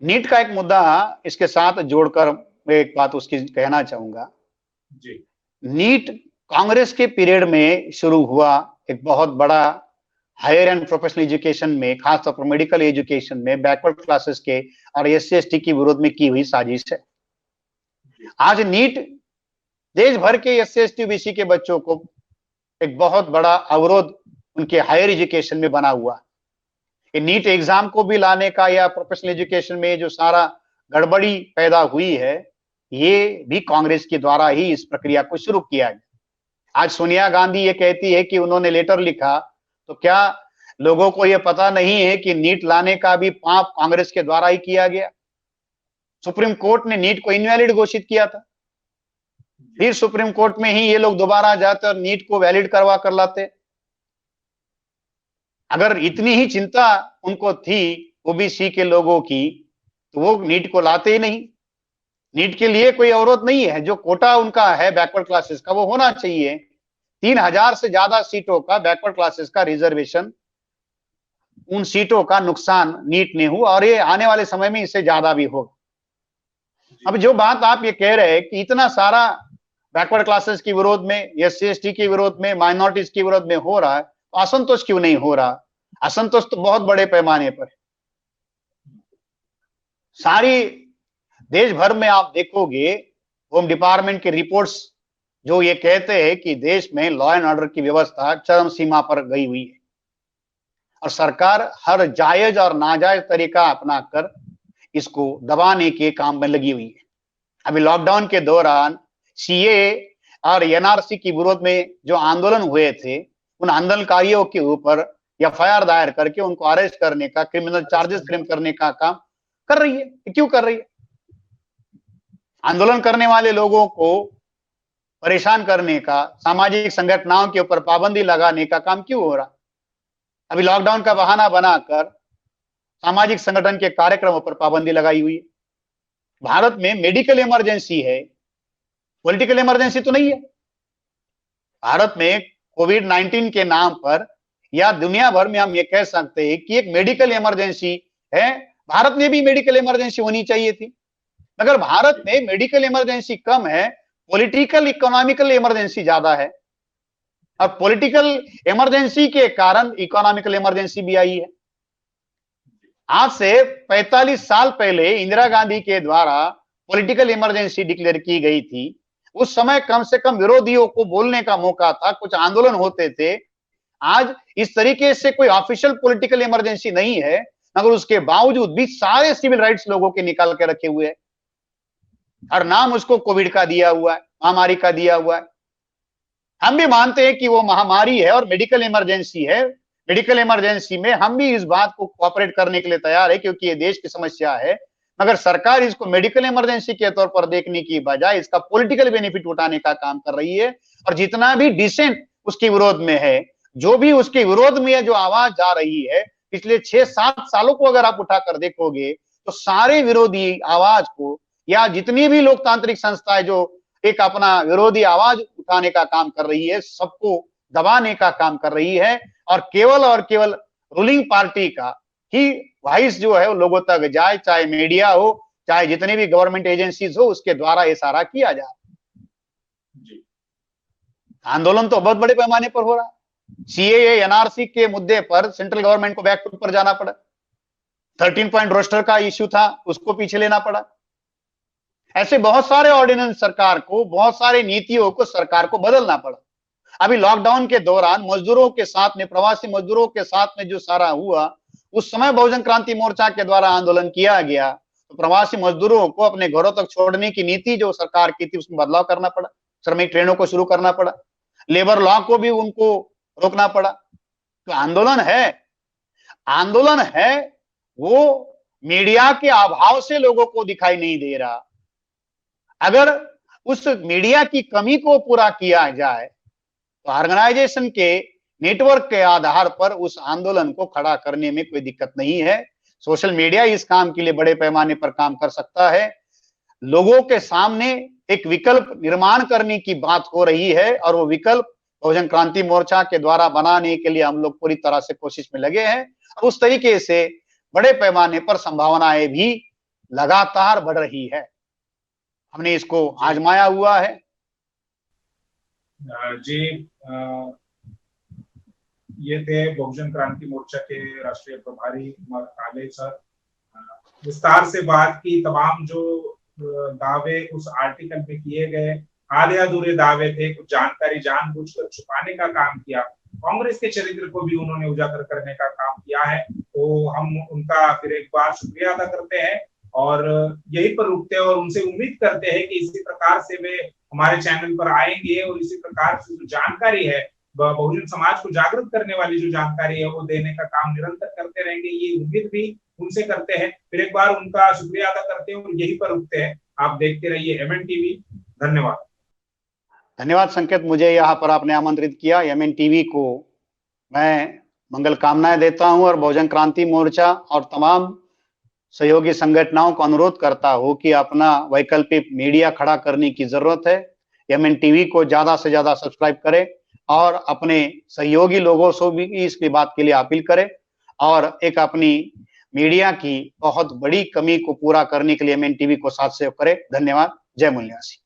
[SPEAKER 2] नीट का एक मुद्दा इसके साथ जोड़कर मैं एक बात उसकी कहना चाहूंगा
[SPEAKER 1] जी।
[SPEAKER 2] नीट कांग्रेस के पीरियड में शुरू हुआ एक बहुत बड़ा हायर एंड प्रोफेशनल एजुकेशन में, खासतौर पर मेडिकल एजुकेशन में बैकवर्ड क्लासेस के और SC/ST के विरोध में की हुई साजिश है। आज नीट देश भर के SC/ST OBC के बच्चों को एक बहुत बड़ा अवरोध उनके हायर एजुकेशन में बना हुआ। ये नीट एग्जाम को भी लाने का या प्रोफेशनल एजुकेशन में जो सारा गड़बड़ी पैदा हुई है, ये भी कांग्रेस के द्वारा ही इस प्रक्रिया को शुरू किया गया। आज सोनिया गांधी ये कहती है कि उन्होंने लेटर लिखा, तो क्या लोगों को ये पता नहीं है कि नीट लाने का भी पाप कांग्रेस के द्वारा ही किया गया। सुप्रीम कोर्ट ने नीट को इनवैलिड घोषित किया था, फिर सुप्रीम कोर्ट में ही ये लोग दोबारा जाते और नीट को वैलिड करवा कर लाते। अगर इतनी ही चिंता उनको थी ओबीसी के लोगों की तो वो नीट को लाते ही नहीं। नीट के लिए कोई अवरोध नहीं है, जो कोटा उनका है बैकवर्ड क्लासेस का वो होना चाहिए। 3000 से ज्यादा सीटों का बैकवर्ड क्लासेस का रिजर्वेशन, उन सीटों का नुकसान नीट ने हुआ और ये आने वाले समय में इससे ज्यादा भी होगा। अब जो बात आप ये कह रहे हैं कि इतना सारा बैकवर्ड क्लासेस के विरोध में, SC/ST के विरोध में, माइनॉरिटीज के विरोध में हो रहा है, तो असंतोष क्यों नहीं हो रहा? असंतोष तो बहुत बड़े पैमाने पर है। सारी देश भर में आप देखोगे होम डिपार्टमेंट के रिपोर्ट्स जो ये कहते हैं कि देश में लॉ एंड ऑर्डर की व्यवस्था चरम सीमा पर गई हुई है। और सरकार हर जायज और नाजायज तरीका अपनाकर इसको दबाने के काम में लगी हुई है। अभी लॉकडाउन के दौरान सीए और एनआरसी के विरोध में जो आंदोलन हुए थे, उन आंदोलनकारियों के ऊपर एफआईआर दायर करके उनको अरेस्ट करने का, क्रिमिनल चार्जेस फ्रेम करने का काम कर रही है। क्यों कर रही है? आंदोलन करने वाले लोगों को परेशान करने का, सामाजिक संगठनों के ऊपर पाबंदी लगाने का काम क्यों हो रहा? अभी लॉकडाउन का बहाना बनाकर सामाजिक संगठन के कार्यक्रमों पर पाबंदी लगाई हुई है। भारत में मेडिकल इमरजेंसी है, पॉलिटिकल इमरजेंसी तो नहीं है। भारत में कोविड-19 के नाम पर या दुनिया भर में हम ये कह सकते हैं कि एक मेडिकल इमरजेंसी है। भारत में भी मेडिकल इमरजेंसी होनी चाहिए थी, मगर भारत में मेडिकल इमरजेंसी कम है, पॉलिटिकल इकोनॉमिकल इमरजेंसी ज्यादा है। और पॉलिटिकल इमरजेंसी के कारण इकोनॉमिकल इमरजेंसी भी आई है। आज से 45 साल पहले इंदिरा गांधी के द्वारा पॉलिटिकल इमरजेंसी डिक्लेयर की गई थी। उस समय कम से कम विरोधियों को बोलने का मौका था, कुछ आंदोलन होते थे। आज इस तरीके से कोई ऑफिशियल पॉलिटिकल इमरजेंसी नहीं है, मगर उसके बावजूद भी सारे सिविल राइट्स लोगों के निकाल के रखे हुए हैं और नाम उसको कोविड का दिया हुआ है, महामारी का दिया हुआ है। हम भी मानते हैं कि वो महामारी है और मेडिकल इमरजेंसी है। मेडिकल इमरजेंसी में हम भी इस बात को कोऑपरेट करने के लिए तैयार है, क्योंकि ये देश की समस्या है। मगर सरकार इसको मेडिकल इमरजेंसी के तौर पर देखने की बजाय इसका पॉलिटिकल बेनिफिट उठाने का काम कर रही है। और जितना भी डिसेंट उसके विरोध में है, जो भी उसके विरोध में जो आवाज जा रही है, पिछले 6-7 सालों को अगर आप उठाकर देखोगे तो सारे विरोधी आवाज को, या जितनी भी लोकतांत्रिक संस्थाएं जो एक अपना विरोधी आवाज उठाने का काम कर रही है, सबको दबाने का काम कर रही है। और केवल रूलिंग पार्टी का ही वॉइस जो है वो लोगों तक जाए, चाहे मीडिया हो, चाहे जितनी भी गवर्नमेंट एजेंसीज हो, उसके द्वारा इशारा किया जाए। आंदोलन तो बहुत बड़े पैमाने पर हो रहा है। सीएए एनआरसी के मुद्दे पर सेंट्रल गवर्नमेंट को बैकफुट पर जाना पड़ा। 13 पॉइंट रोस्टर का इश्यू था, उसको पीछे लेना पड़ा। ऐसे बहुत सारे ऑर्डिनेंस सरकार को, बहुत सारे नीतियों को सरकार को बदलना पड़ा। अभी लॉकडाउन के दौरान मजदूरों के साथ में, प्रवासी मजदूरों के साथ में जो सारा हुआ, उस समय बहुजन क्रांति मोर्चा के द्वारा आंदोलन किया गया। तो प्रवासी मजदूरों को अपने घरों तक छोड़ने की नीति जो सरकार की थी, उसमें बदलाव करना पड़ा। श्रमिक ट्रेनों को शुरू करना पड़ा, लेबर लॉ को भी उनको रोकना पड़ा। तो आंदोलन है वो मीडिया के अभाव से लोगों को दिखाई नहीं दे रहा। अगर उस मीडिया की कमी को पूरा किया जाए तो ऑर्गेनाइजेशन के नेटवर्क के आधार पर उस आंदोलन को खड़ा करने में कोई दिक्कत नहीं है। सोशल मीडिया इस काम के लिए बड़े पैमाने पर काम कर सकता है। लोगों के सामने एक विकल्प निर्माण करने की बात हो रही है और वो विकल्प बहुजन क्रांति मोर्चा के द्वारा बनाने के लिए हम लोग पूरी तरह से कोशिश में लगे हैं। उस तरीके से बड़े पैमाने पर संभावनाएं भी लगातार बढ़ रही है। हमने इसको आजमाया हुआ है।
[SPEAKER 1] जी, ये थे बहुजन क्रांति मोर्चा के राष्ट्रीय प्रभारी उमर काले सर। विस्तार से बात की, तमाम जो दावे उस आर्टिकल में किए गए आधे अधूरे दावे थे, कुछ जानकारी जानबूझकर छुपाने का काम किया। कांग्रेस के चरित्र को भी उन्होंने उजागर करने का काम किया है। तो हम उनका फिर एक बार शुक्रिया अदा करते हैं और यहीं पर रुकते हैं और उनसे उम्मीद करते हैं कि इसी प्रकार से वे हमारे चैनल पर आएंगे और इसी प्रकार से जो जानकारी है, बहुजन समाज को जागृत करने वाली जो जानकारी है, वो देने का काम निरंतर करते रहेंगे। ये उम्मीद भी उनसे करते हैं। फिर एक बार उनका शुक्रिया अदा करते हैं और यहीं पर रुकते हैं। आप देखते रहिए एमएन टीवी। धन्यवाद।
[SPEAKER 2] धन्यवाद संकेत, मुझे यहाँ पर आपने आमंत्रित किया। एमएन टीवी को मैं मंगल कामनाएं देता हूं और बहुजन क्रांति मोर्चा और तमाम सहयोगी संगठनों को अनुरोध करता हूं कि अपना वैकल्पिक मीडिया खड़ा करने की जरूरत है। एमएन टीवी को ज्यादा से ज्यादा सब्सक्राइब करें और अपने सहयोगी लोगों से भी इसकी बात के लिए अपील करें और एक अपनी मीडिया की बहुत बड़ी कमी को पूरा करने के लिए एमएन टीवी को साथ सहयोग करें। धन्यवाद। जय मूल्यवासी।